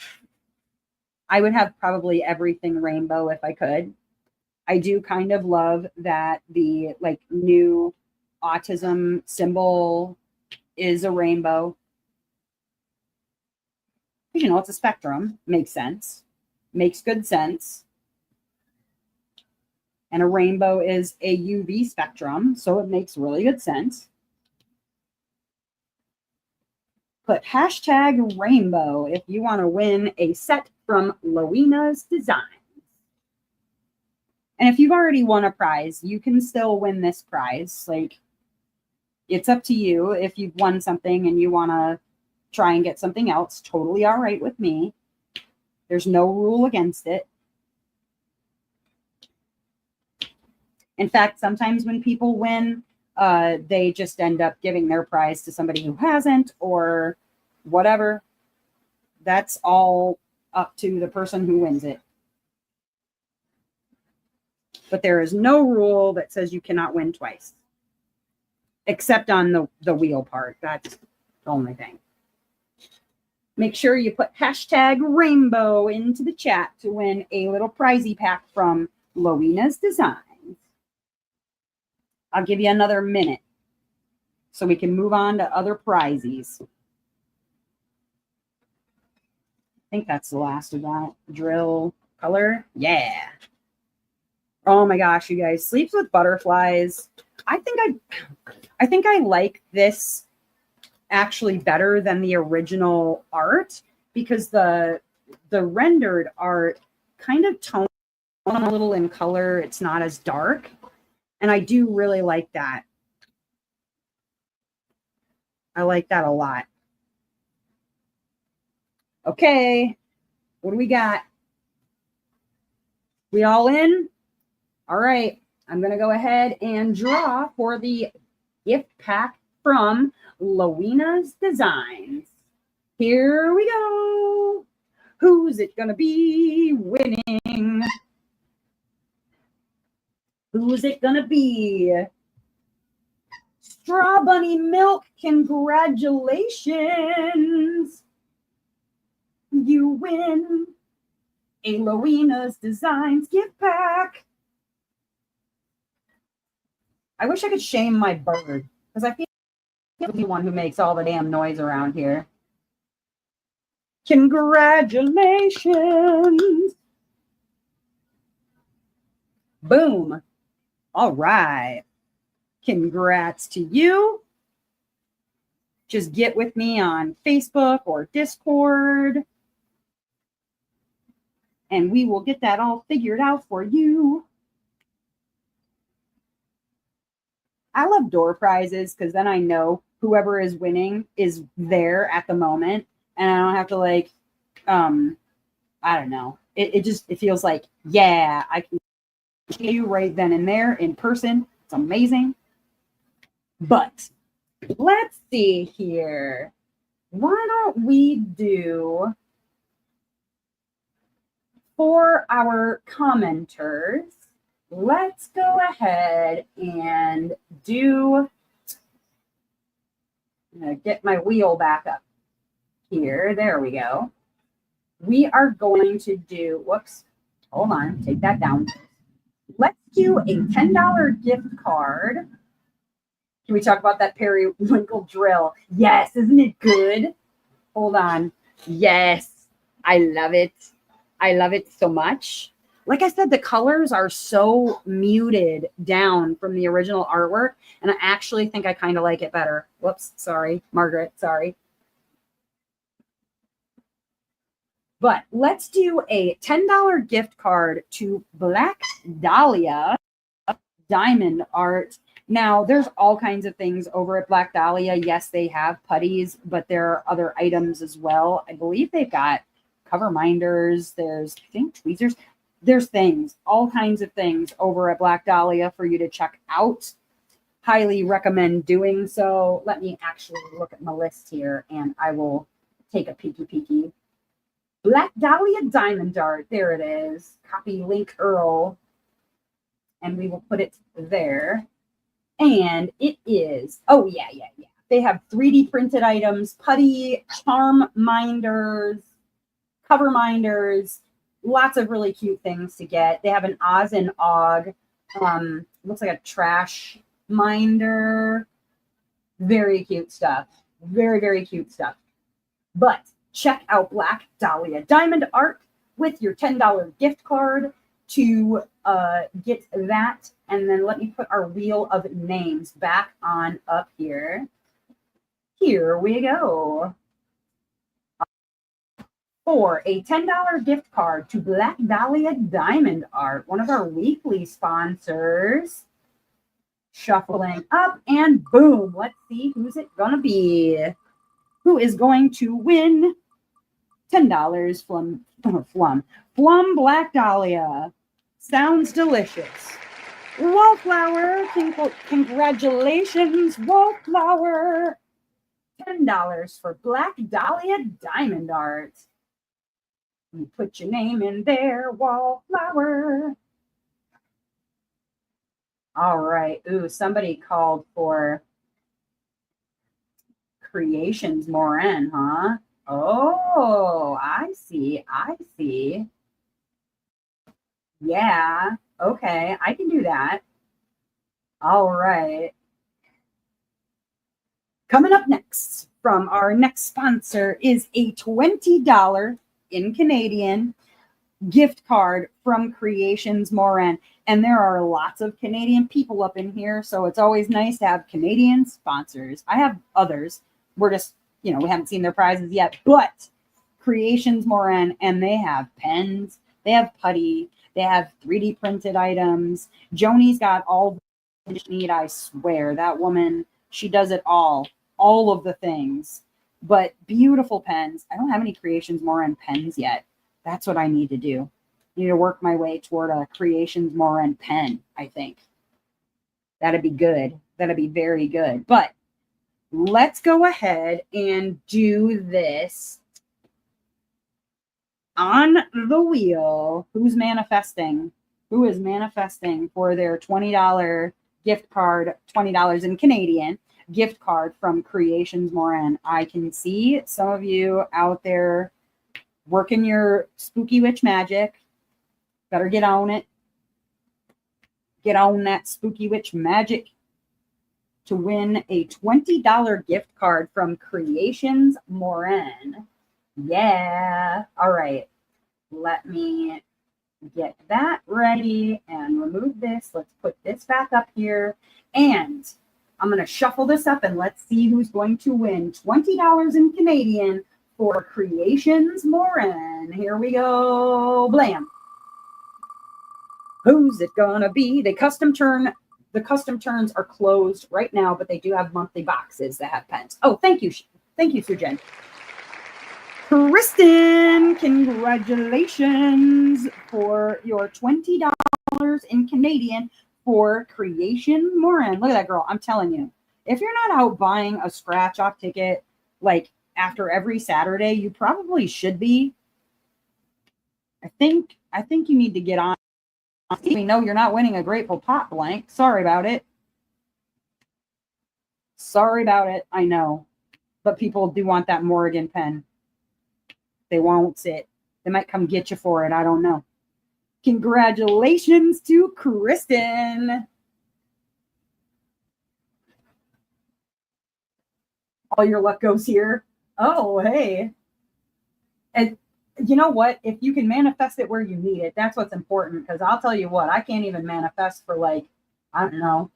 I would have probably everything rainbow if I could. I do kind of love that the like new autism symbol is a rainbow. You know, it's a spectrum. Makes sense. Makes good sense. And a rainbow is a UV spectrum, so it makes really good sense. Put hashtag rainbow if you want to win a set from Loena's Designs. And if you've already won a prize, you can still win this prize. Like, it's up to you. If you've won something and you want to try and get something else, totally all right with me. There's no rule against it. In fact, sometimes when people win, they just end up giving their prize to somebody who hasn't or whatever. That's all up to the person who wins it. But there is no rule that says you cannot win twice, except on the wheel part. That's the only thing. Make sure you put hashtag rainbow into the chat to win a little prizey pack from Loena's Designs. I'll give you another minute so we can move on to other prizes. I think that's the last of that. Drill color. Yeah. Oh my gosh, you guys. Sleeps with Butterflies. I think I like this actually better than the original art because the rendered art kind of tones a little in color. It's not as dark. And I do really like that. I like that a lot. Okay. What do we got? We all in? All right. I'm going to go ahead and draw for the gift pack from Loena's Designs. Here we go. Who's it going to be winning? Who's it going to be? Straw Bunny Milk, congratulations. You win a Loena's Designs gift pack. I wish I could shame my bird because I feel like the one who makes all the damn noise around here. Congratulations. Boom. All right. Congrats to you. just get with me on Facebook or Discord, and we will get that all figured out for you. I love door prizes because then I know whoever is winning is there at the moment, and I don't have to I don't know. It feels like, yeah, I can see you right then and there in person. It's amazing. But let's see here. Why don't we do, for our commenters, let's go ahead and do, I'm going to get my wheel back up here. There we go. We are going to do, whoops, hold on, take that down. Let's do a $10 gift card. Can we talk about that periwinkle drill? Yes, isn't it good? Hold on. Yes, I love it. I love it so much. Like I said, the colors are so muted down from the original artwork, and I actually think I kind of like it better. Whoops, sorry, Margaret, sorry. But let's do a $10 gift card to Black Dahlia Diamond Art. Now, there's all kinds of things over at Black Dahlia. Yes, they have putties, but there are other items as well. I believe they've got cover minders. There's, I think, tweezers. There's things, all kinds of things over at Black Dahlia for you to check out. Highly recommend doing so. Let me actually look at my list here, and I will take a peeky. Black Dahlia Diamond Art. There it is. Copy link Earl. And we will put it there. And it is, oh, yeah. They have 3D printed items, putty, charm minders, cover minders, lots of really cute things to get. They have an Oz and Og, looks like a trash minder. Very cute stuff. Very, very cute stuff. But check out Black Dahlia Diamond Art with your $10 gift card to get that. And then let me put our wheel of names back on up here. Here we go. For a $10 gift card to Black Dahlia Diamond Art, one of our weekly sponsors. Shuffling up and boom. Let's see who's it gonna be. Who is going to win $10 Flum Black Dahlia. Sounds delicious. Wallflower, congratulations, Wallflower. $10 for Black Dahlia Diamond Art. You put your name in there, Wallflower. All right. Ooh, somebody called for Creations Morin, huh? Oh, I see. Yeah. Okay, I can do that. All right. Coming up next from our next sponsor is a $20 in Canadian gift card from Creations Morin. And there are lots of Canadian people up in here, so it's always nice to have Canadian sponsors. I have others. We're just, we haven't seen their prizes yet, but Creations Morin, and they have pens, they have putty, they have 3D printed items. Joni's got all the need, I swear. That woman, she does it all of the things. But beautiful pens. I don't have any Creations Morin pens yet. That's what I need to do. I need to work my way toward a Creations Morin pen, I think. That'd be good. That'd be very good. But let's go ahead and do this on the wheel. Who's manifesting? Who is manifesting for their $20 gift card, $20 in Canadian gift card from Creations Morin? I can see some of you out there working your spooky witch magic. Better get on it. Get on that spooky witch magic to win a $20 gift card from Creations Morin. Yeah. All right. Let me get that ready and remove this. Let's put this back up here. And I'm going to shuffle this up and let's see who's going to win $20 in Canadian for Creations Morin. Here we go. Blam. Who's it gonna be? The custom turns are closed right now, but they do have monthly boxes that have pens. Oh, thank you. Thank you, Sujan. Kristen, congratulations for your $20 in Canadian for Creation Morin. Look at that girl. I'm telling you, if you're not out buying a scratch off ticket like after every Saturday, you probably should be. I think you need to get on. We know you're not winning a Grateful Pot blank. Sorry about it. Sorry about it. I know. But people do want that Morrigan pen. They won't sit. They might come get you for it. I don't know. Congratulations to Kristen. All your luck goes here. Oh, hey. And you know what? If you can manifest it where you need it, that's what's important. Because I'll tell you what, I can't even manifest for like, I don't know,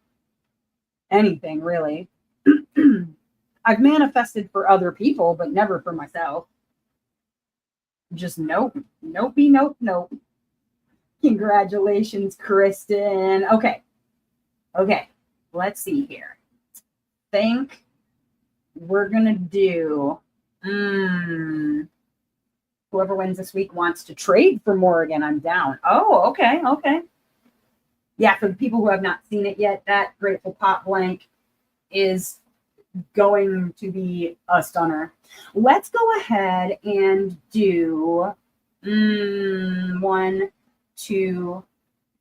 anything really. I've manifested for other people, but never for myself. Just nope. Nopey, nope, nope. Congratulations, Kristen. Okay. Let's see here. Think we're going to do... Whoever wins this week wants to trade for Morrigan. I'm down. Oh, okay. Yeah, for the people who have not seen it yet, that Grateful Pot blank is going to be a stunner. Let's go ahead and do 1, 2,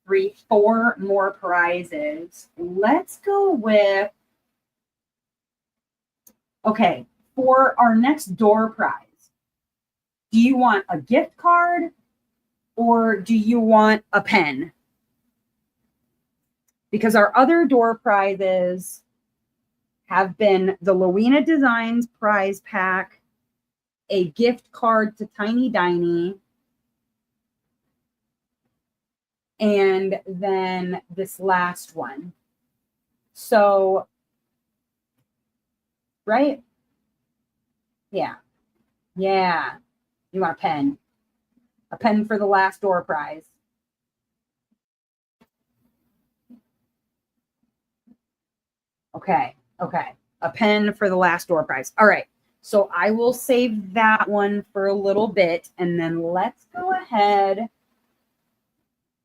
3, 4 more prizes. Let's go with, okay, for our next door prize. Do you want a gift card or do you want a pen? Because our other door prizes have been the Loena Designs prize pack, a gift card to Tiny Diny, and then this last one. So, right? Yeah. You want a pen. A pen for the last door prize. Okay. A pen for the last door prize. All right. So I will save that one for a little bit. And then let's go ahead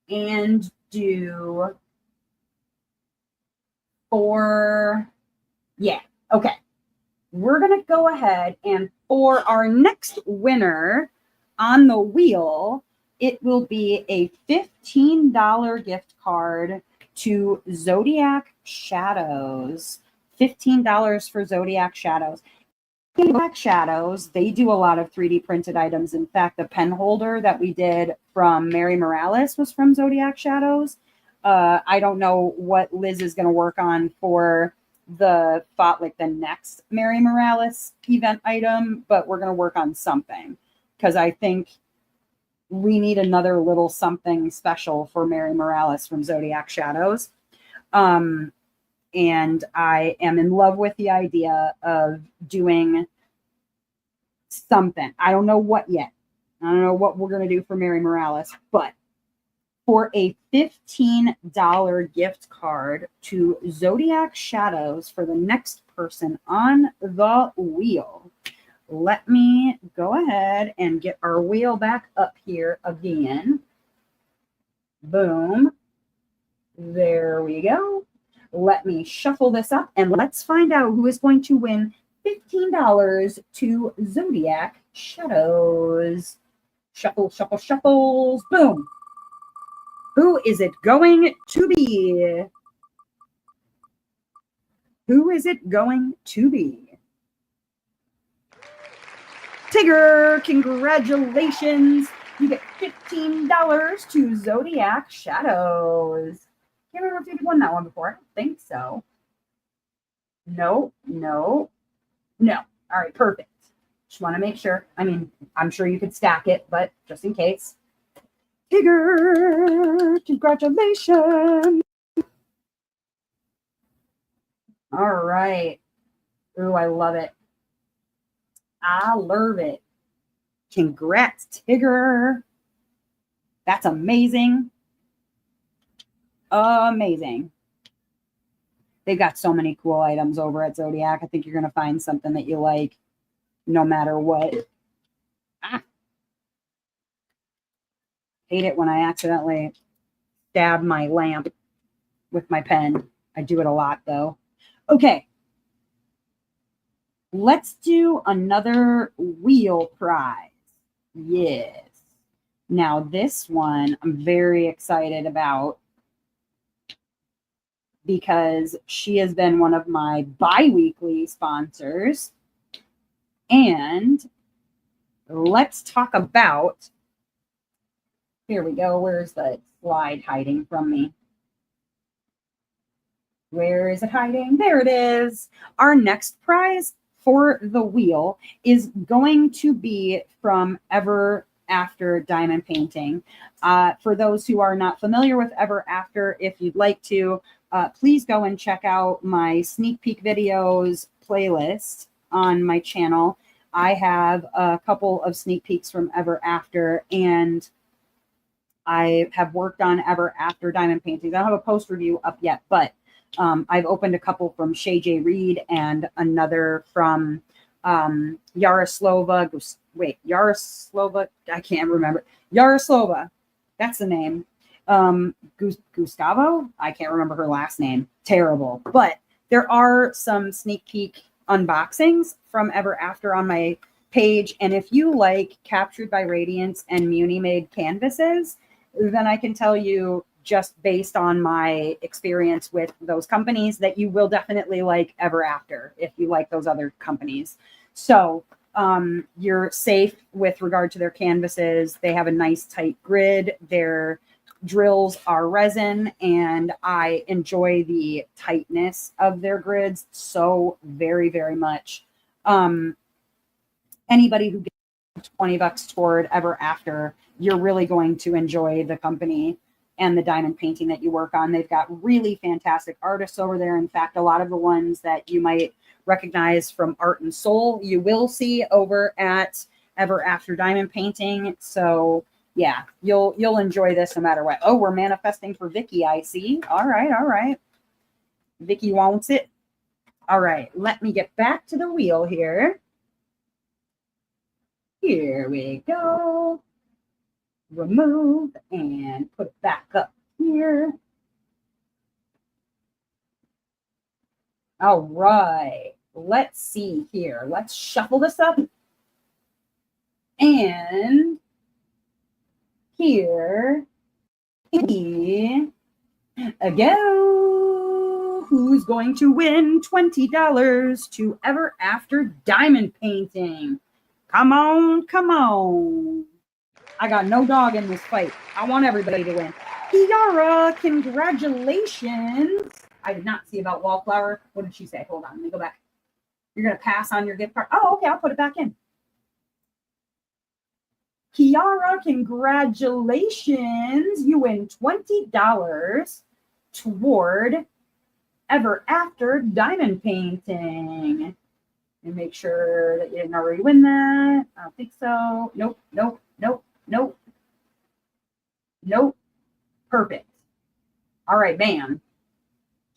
and do for, yeah. Okay. We're going to go ahead and for our next winner on the wheel, it will be a $15 gift card to Zodiac Shadows. $15 for Zodiac Shadows. Zodiac Shadows, they do a lot of 3D printed items. In fact, the pen holder that we did from Mary Morales was from Zodiac Shadows. I don't know what Liz is going to work on for the next Mary Morales event item, but we're going to work on something because I think we need another little something special for Mary Morales from Zodiac Shadows. And I am in love with the idea of doing something. I don't know what yet. I don't know what we're going to do for Mary Morales, but for a $15 gift card to Zodiac Shadows for the next person on the wheel. Let me go ahead and get our wheel back up here again. Boom. There we go. Let me shuffle this up and let's find out who is going to win $15 to Zodiac Shadows. Shuffle, shuffle, shuffles. Boom. Who is it going to be? Who is it going to be? Tigger, congratulations. You get $15 to Zodiac Shadows. Can't remember if you've won that one before. I don't think so. No. All right, perfect. Just want to make sure. I mean, I'm sure you could stack it, but just in case. Tigger, congratulations. All right. Ooh, I love it. I love it. Congrats, Tigger. That's amazing. Amazing. They've got so many cool items over at Zodiac. I think you're going to find something that you like no matter what. Ah, hate it when I accidentally stab my lamp with my pen. I do it a lot though. Okay. Let's do another wheel prize. Yes. Now, this one I'm very excited about because she has been one of my bi-weekly sponsors. And let's talk about, here we go. Where's the slide hiding from me? Where is it hiding? There it is. Our next prize for the wheel is going to be from Ever After Diamond Painting. For those who are not familiar with Ever After, if you'd like to, please go and check out my sneak peek videos playlist on my channel. I have a couple of sneak peeks from Ever After, and I have worked on Ever After Diamond Paintings. I don't have a post review up yet, but I've opened a couple from Shay J. Reed and another from Yaroslova. Yaroslova. I can't remember. Yaroslova. That's the name. Gustavo. I can't remember her last name. Terrible. But there are some sneak peek unboxings from Ever After on my page. And if you like Captured by Radiance and Muni made canvases, then I can tell you, just based on my experience with those companies, that you will definitely like Ever After if you like those other companies. So you're safe with regard to their canvases. They have a nice tight grid. Their drills are resin, and I enjoy the tightness of their grids so very, very much. Anybody who gets $20 toward Ever After, you're really going to enjoy the company and the diamond painting that you work on. They've got really fantastic artists over there. In fact, a lot of the ones that you might recognize from Art and Soul, you will see over at Ever After Diamond Painting. So yeah, you'll enjoy this no matter what. Oh, we're manifesting for Vicky, I see. All right, all right. Vicky wants it. All right, let me get back to the wheel here. Here we go. Remove and put it back up here. All right, let's see here. Let's shuffle this up. And here we go. Who's going to win $20 to Ever After Diamond Painting? Come on, come on. I got no dog in this fight. I want everybody to win. Kiara, congratulations. I did not see about Wallflower. What did she say? Hold on, let me go back. You're going to pass on your gift card. Oh, okay, I'll put it back in. Kiara, congratulations. You win $20 toward Ever After Diamond Painting. And make sure that you didn't already win that. I don't think so. Nope, nope, nope, nope. Nope. Perfect. All right, bam.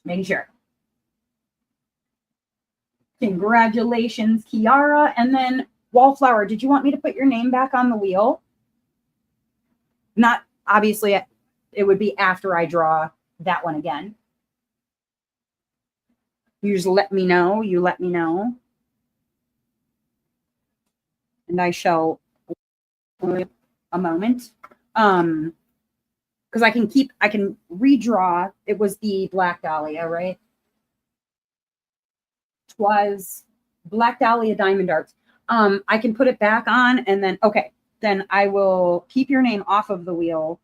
Making sure. Congratulations, Kiara. And then Wallflower, did you want me to put your name back on the wheel? Not, obviously, it would be after I draw that one again. You just let me know. You let me know. And I shall wait a moment. Because I can redraw. It was the Black Dahlia, right? Was Black Dahlia Diamond Arts. I can put it back on, and then okay, then I will keep your name off of the wheel,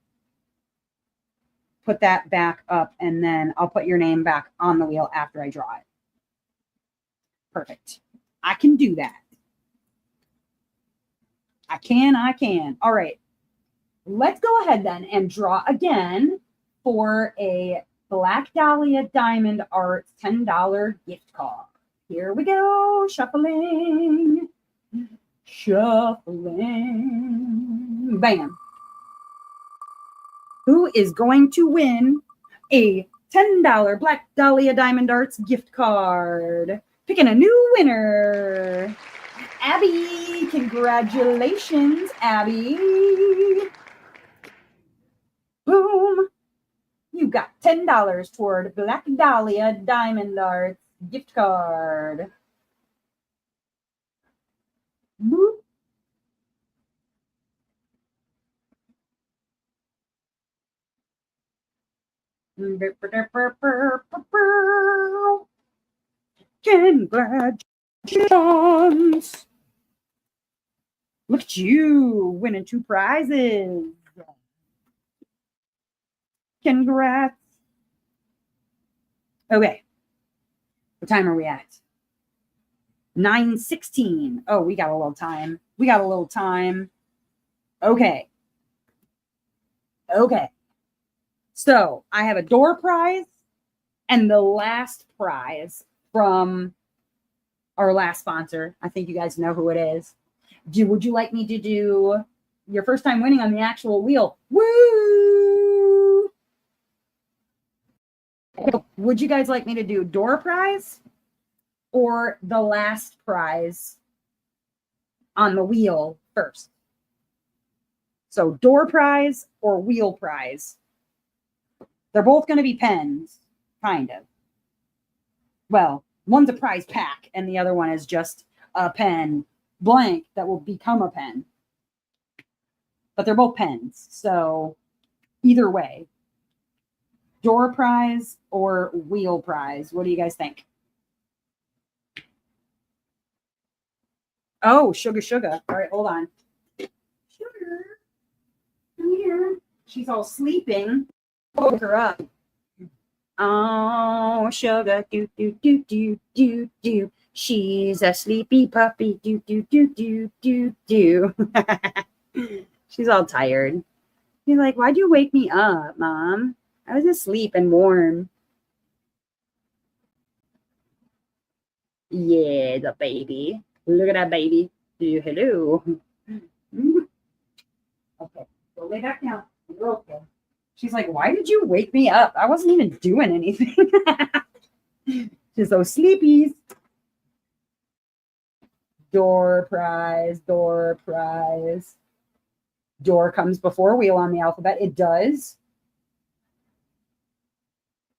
put that back up, and then I'll put your name back on the wheel after I draw it. Perfect. I can do that. I can. All right. Let's go ahead then and draw again for a Black Dahlia Diamond Arts $10 gift card. Here we go. Shuffling. Shuffling. Bam. Who is going to win a $10 Black Dahlia Diamond Arts gift card? Picking a new winner. Abby. Congratulations, Abby. Boom. You got $10 toward Black Dahlia Diamond Arts gift card. Boop. Congratulations. Look at you winning 2 prizes. Congrats. Okay. What time are we at? 9:16. Oh, we got a little time. Okay. So I have a door prize and the last prize from our last sponsor. I think you guys know who it is. Would you like me to do your first time winning on the actual wheel? Woo! Would you guys like me to do door prize or the last prize on the wheel first? So door prize or wheel prize. They're both going to be pens, kind of. Well, one's a prize pack and the other one is just a pen blank that will become a pen. But they're both pens. So either way, door prize or wheel prize. What do you guys think? Oh, sugar. All right, hold on. Sugar, come here. She's all sleeping. Woke her up. Oh, sugar, do. She's a sleepy puppy. Do. She's all tired. You're like, why'd you wake me up, Mom? I was asleep and warm. Yeah, the baby. Look at that baby. Hello. Okay, go lay back down. You're okay. She's like, why did you wake me up? I wasn't even doing anything. Just those sleepies. Door prize. Door comes before wheel on the alphabet. It does.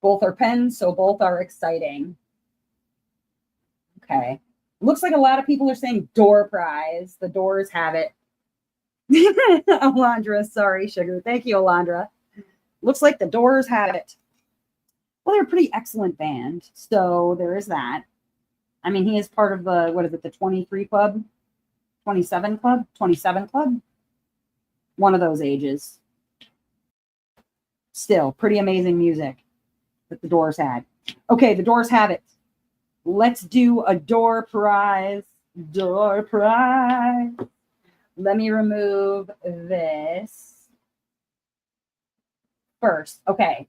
Both are pens, so both are exciting. Okay. Looks like a lot of people are saying door prize. The doors have it. Alondra, sorry, sugar. Thank you, Alondra. Looks like the doors have it. Well, they're a pretty excellent band. So there is that. I mean, he is part of the, what is it, the 23 club? 27 club? 27 club? One of those ages. Still, pretty amazing music that the Doors had. Okay, the Doors have it. Let's do a door prize. Door prize. Let me remove this first. Okay.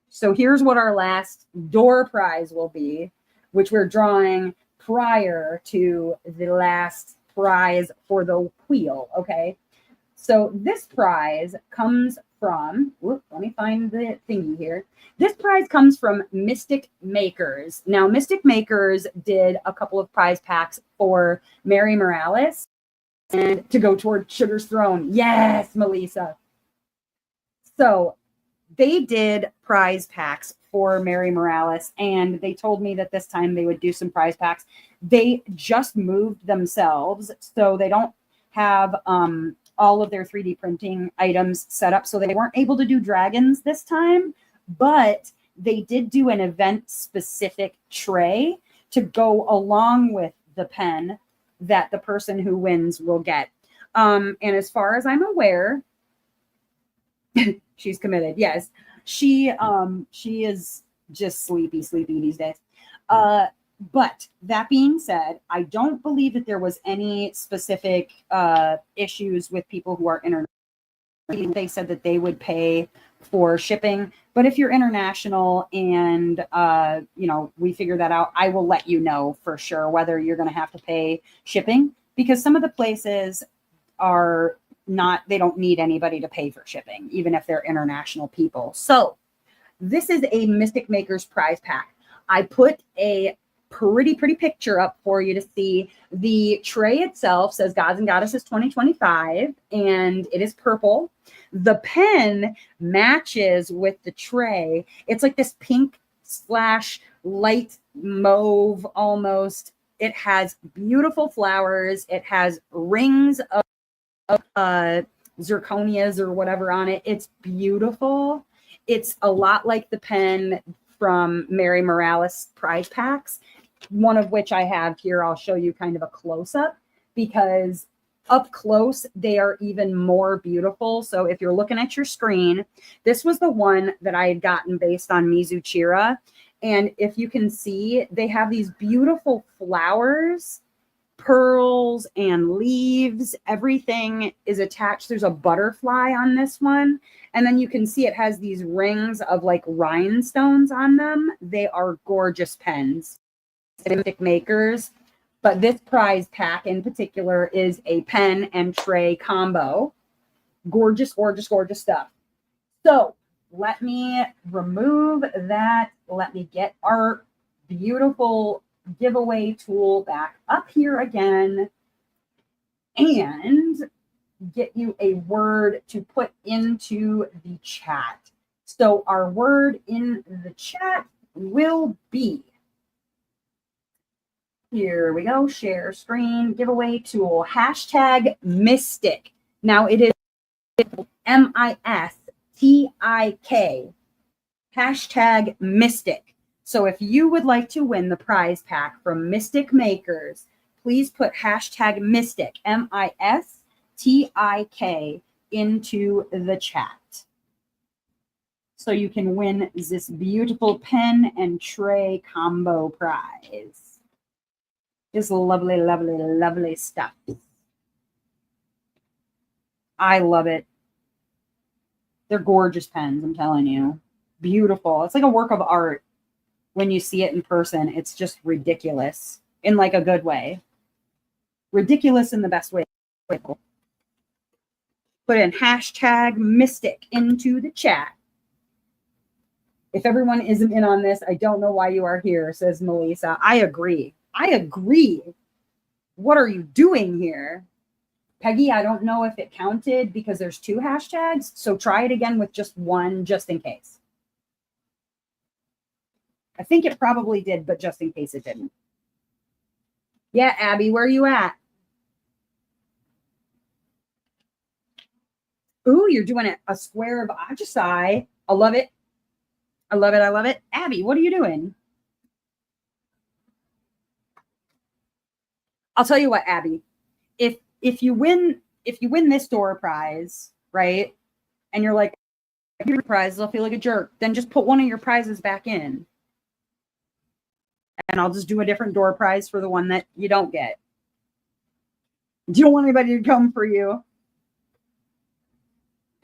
So here's what our last door prize will be, which we're drawing prior to the last prize for the wheel. Okay. So this prize comes from, let me find the thingy here. This prize comes from Mistik Makers. Now, Mistik Makers did a couple of prize packs for Mary Morales and to go toward Sugar's Throne. Yes, Melissa. So they did prize packs for Mary Morales, and they told me that this time they would do some prize packs. They just moved themselves, so they don't have all of their 3D printing items set up, so they weren't able to do dragons this time, but they did do an event-specific tray to go along with the pen that the person who wins will get. And as far as I'm aware, she's committed. Yes, she is just sleepy these days. But that being said, I don't believe that there was any specific issues with people who are international. They said that they would pay for shipping. But if you're international and, you know, we figure that out, I will let you know for sure whether you're going to have to pay shipping, because some of the places are not, they don't need anybody to pay for shipping, even if they're international people. So this is a Mistik Makers prize pack. I put a pretty picture up for you to see. The tray itself says Gods and Goddesses 2025, and it is purple. The pen matches with the tray. It's like this pink / light mauve almost. It has beautiful flowers. It has rings of zirconias or whatever on it. It's beautiful. It's a lot like the pen from Mary Morales prize packs, one of which I have here. I'll show you kind of a close-up, because up close they are even more beautiful. So if you're looking at your screen, this was the one that I had gotten based on Mizuchira. And if you can see, they have these beautiful flowers, pearls and leaves. Everything is attached. There's a butterfly on this one. And then you can see it has these rings of like rhinestones on them. They are gorgeous pens. Mistik Makers. But this prize pack in particular is a pen and tray combo. Gorgeous, gorgeous, gorgeous stuff. So let me remove that. Let me get our beautiful giveaway tool back up here again and get you a word to put into the chat. So our word in the chat will be, here we go, share screen, giveaway tool, hashtag Mistik. Now it is MISTIK, hashtag Mistik. So if you would like to win the prize pack from Mistik Makers, please put hashtag Mistik, MISTIK, into the chat. So you can win this beautiful pen and tray combo prize. Just lovely, lovely, lovely stuff. I love it. They're gorgeous pens, I'm telling you. Beautiful. It's like a work of art. When you see it in person, it's just ridiculous in like a good way. Ridiculous in the best way. Put in hashtag Mistik into the chat. If everyone isn't in on this, I don't know why you are here, says Melissa. I agree. I agree. What are you doing here? Peggy, I don't know if it counted because there's 2 hashtags. So try it again with just one, just in case. I think it probably did, but just in case it didn't. Yeah, Abby, where are you at? Ooh, you're doing a square of Ajacai. I love it. I love it. I love it. Abby, what are you doing? I'll tell you what, Abby. If you win this door prize, right? And you're like, your prizes, I'll feel like a jerk. Then just put one of your prizes back in. And I'll just do a different door prize for the one that you don't get. Do you don't want anybody to come for you?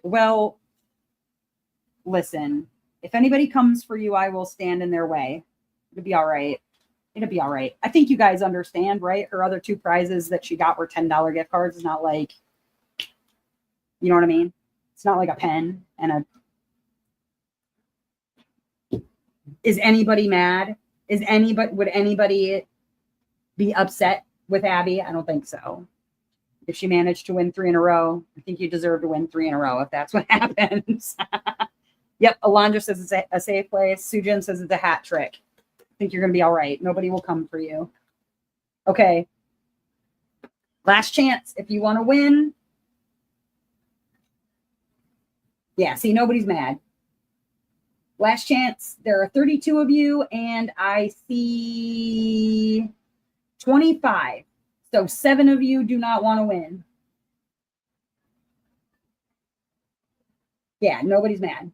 Well, listen, if anybody comes for you, I will stand in their way. It'll be all right. It'll be all right. I think you guys understand, right? Her other 2 prizes that she got were $10 gift cards. It's not like, you know what I mean? It's not like a pen and a. Is anybody mad? Would anybody be upset with Abby? I don't think so. If she managed to win 3 in a row, I think you deserve to win 3 in a row if that's what happens. Yep, Alondra says it's a safe place. Sujin says it's a hat trick. I think you're going to be all right. Nobody will come for you. Okay. Last chance. If you want to win. Yeah, see, nobody's mad. Last chance. There are 32 of you, and I see 25. So 7 of you do not want to win. Yeah, nobody's mad.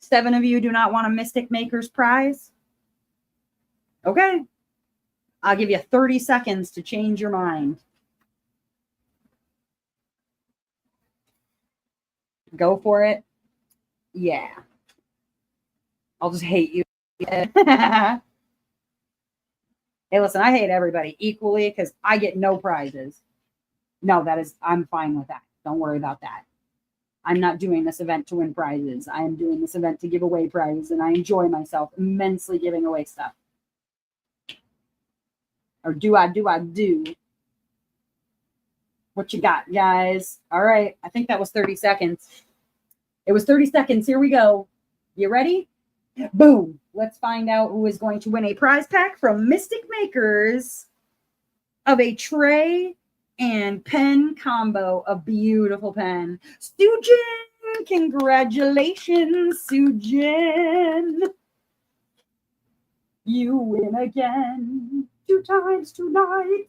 7 of you do not want a Mistik Makers prize. Okay. I'll give you 30 seconds to change your mind. Go for it. Yeah. I'll just hate you. Hey, listen, I hate everybody equally because I get no prizes. No, I'm fine with that. Don't worry about that. I'm not doing this event to win prizes. I am doing this event to give away prizes, and I enjoy myself immensely giving away stuff. Or do I do? What you got, guys? All right. I think that was 30 seconds. It was 30 seconds. Here we go. You ready? Boom. Let's find out who is going to win a prize pack from Mistik Makers of a tray and pen combo of beautiful pen. Sujin! Congratulations, Sujin! You win again 2 times tonight.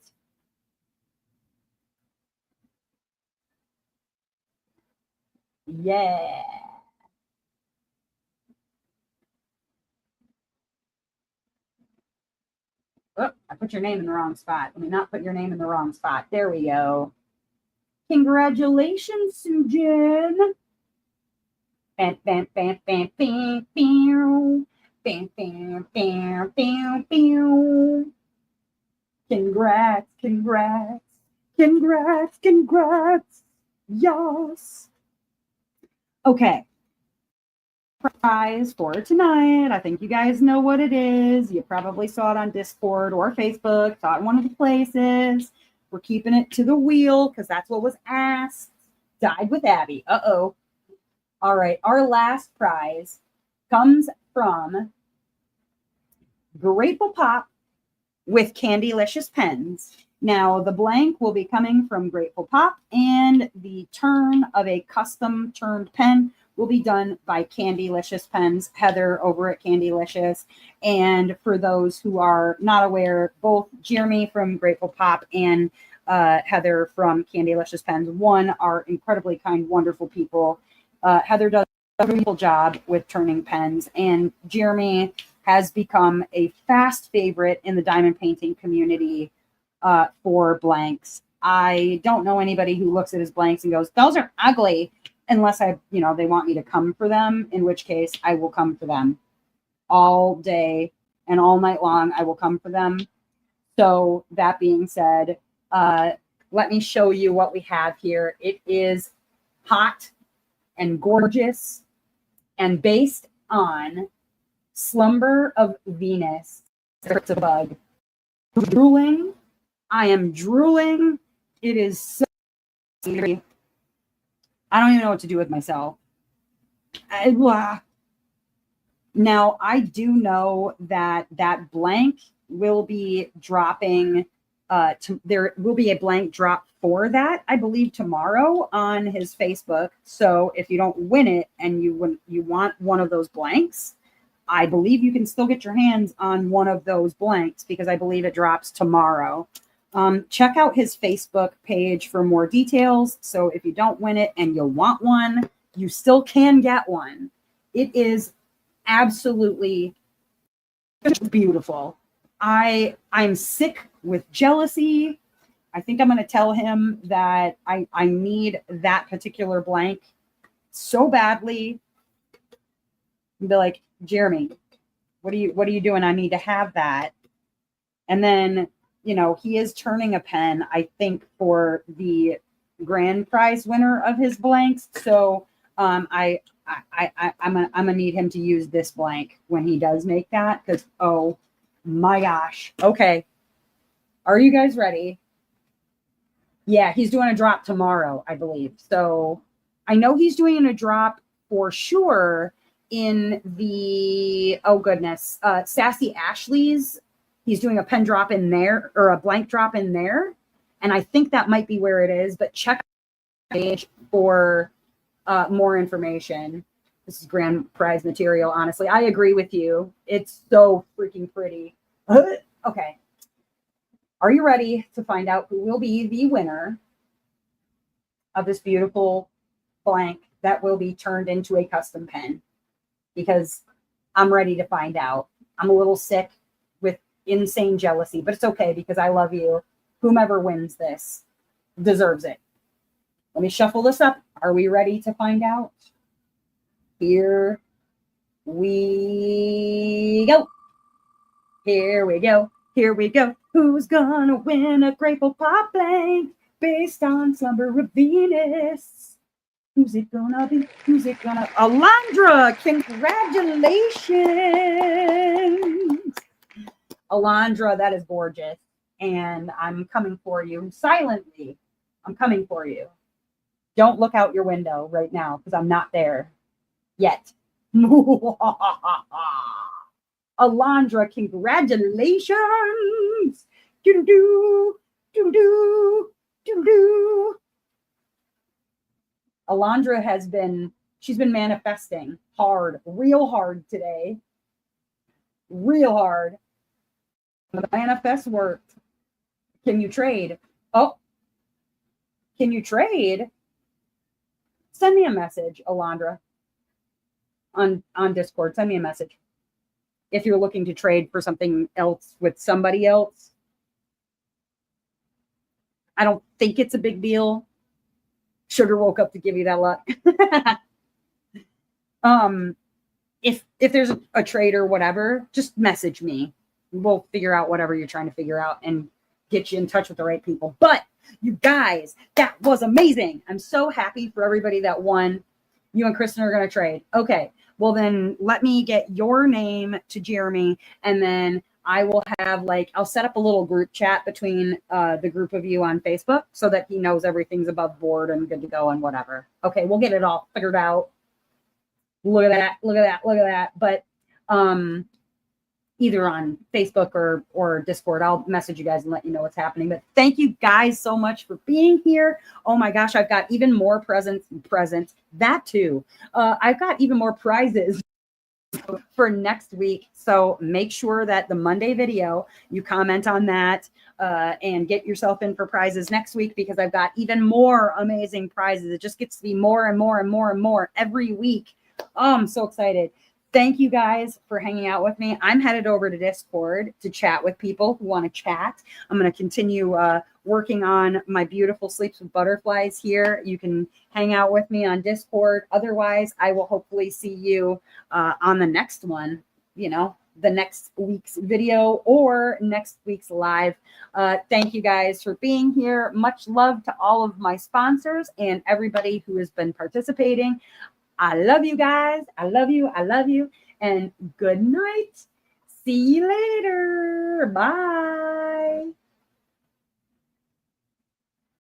Yeah. Oh, I put your name in the wrong spot. Let me not put your name in the wrong spot. There we go. Congratulations, Sujin. Bam, bam, bam, bam, bam, bam. Bam, bam, bam, bam, bam. Congrats, congrats, congrats, congrats. Yes. Okay. Prize for tonight. I think you guys know what it is. You probably saw it on Discord or Facebook, saw it in one of the places. We're keeping it to the wheel because that's what was asked. Died with Abby. Uh-oh. All right. Our last prize comes from Grateful Pop with Candylicious pens. Now, the blank will be coming from Grateful Pop, and the turn of a custom turned pen will be done by Candylicious Pens, Heather over at Candylicious. And for those who are not aware, both Jeremy from Grateful Pop and Heather from Candylicious Pens, one, are incredibly kind, wonderful people. Heather does a wonderful job with turning pens, and Jeremy has become a fast favorite in the diamond painting community for blanks. I don't know anybody who looks at his blanks and goes, those are ugly, unless they want me to come for them, in which case I will come for them all day and all night long. I will come for them. So that being said, let me show you what we have here. It is hot and gorgeous and based on Slumber of Venus. It's a bug. Drooling. I am drooling. It is so scary. I don't even know what to do with myself. Now, I do know that blank will be dropping. There will be a blank drop for that, I believe, tomorrow on his Facebook. So if you don't win it and you want one of those blanks, I believe you can still get your hands on one of those blanks because I believe it drops tomorrow. Check out his Facebook page for more details. So if you don't win it and you want one, you still can get one. It is absolutely beautiful. I'm sick with jealousy. I think I'm going to tell him that I need that particular blank so badly. And be like, Jeremy, what are you doing? I need to have that. And then, he is turning a pen, I think, for the grand prize winner of his blanks. So I'm gonna need him to use this blank when he does make that, because oh my gosh. Okay. Are you guys ready? Yeah, he's doing a drop tomorrow, I believe. So I know he's doing a drop for sure in the Sassy Ashley's. He's doing a pen drop in there, or a blank drop in there. And I think that might be where it is, but check the page for more information. This is grand prize material, honestly. I agree with you. It's so freaking pretty. Okay. Are you ready to find out who will be the winner of this beautiful blank that will be turned into a custom pen? Because I'm ready to find out. I'm a little sick with insane jealousy, but it's okay because I love you. Whomever wins this deserves it. Let me shuffle this up. Are we ready to find out? Here we go. Here we go. Here we go. Who's gonna win a grateful pop blank based on slumber of Venus? Who's it gonna be? Who's it gonna? Alondra, congratulations. Alondra, that is gorgeous. And I'm coming for you silently. I'm coming for you. Don't look out your window right now because I'm not there yet. Alondra, congratulations. Do-do-do, do-do-do, do-do-do. Alondra she's been manifesting hard, real hard today. Real hard. The manifest worked. Can you trade? Oh, can you trade? Send me a message, Alondra, on Discord. Send me a message. If you're looking to trade for something else with somebody else. I don't think it's a big deal. Sugar woke up to give you that luck. If there's a trade or whatever, just message me. We'll figure out whatever you're trying to figure out and get you in touch with the right people. But you guys, that was amazing. I'm so happy for everybody that won. You and Kristen are going to trade. Okay. Well, then let me get your name to Jeremy, and then I will have I'll set up a little group chat between the group of you on Facebook so that he knows everything's above board and good to go and whatever. Okay. We'll get it all figured out. Look at that. Look at that. Look at that. But, either on Facebook or Discord, I'll message you guys and let you know what's happening. But thank you guys so much for being here. Oh my gosh, I've got even more presents. That too. I've got even more prizes for next week. So make sure that the Monday video, you comment on that and get yourself in for prizes next week, because I've got even more amazing prizes. It just gets to be more and more and more and more every week. Oh, I'm so excited. Thank you guys for hanging out with me. I'm headed over to Discord to chat with people who want to chat. I'm going to continue working on my beautiful Sleeps with Butterflies here. You can hang out with me on Discord. Otherwise, I will hopefully see you on the next one, the next week's video or next week's live. Thank you guys for being here. Much love to all of my sponsors and everybody who has been participating. I love you guys. I love you. I love you. And good night. See you later. Bye.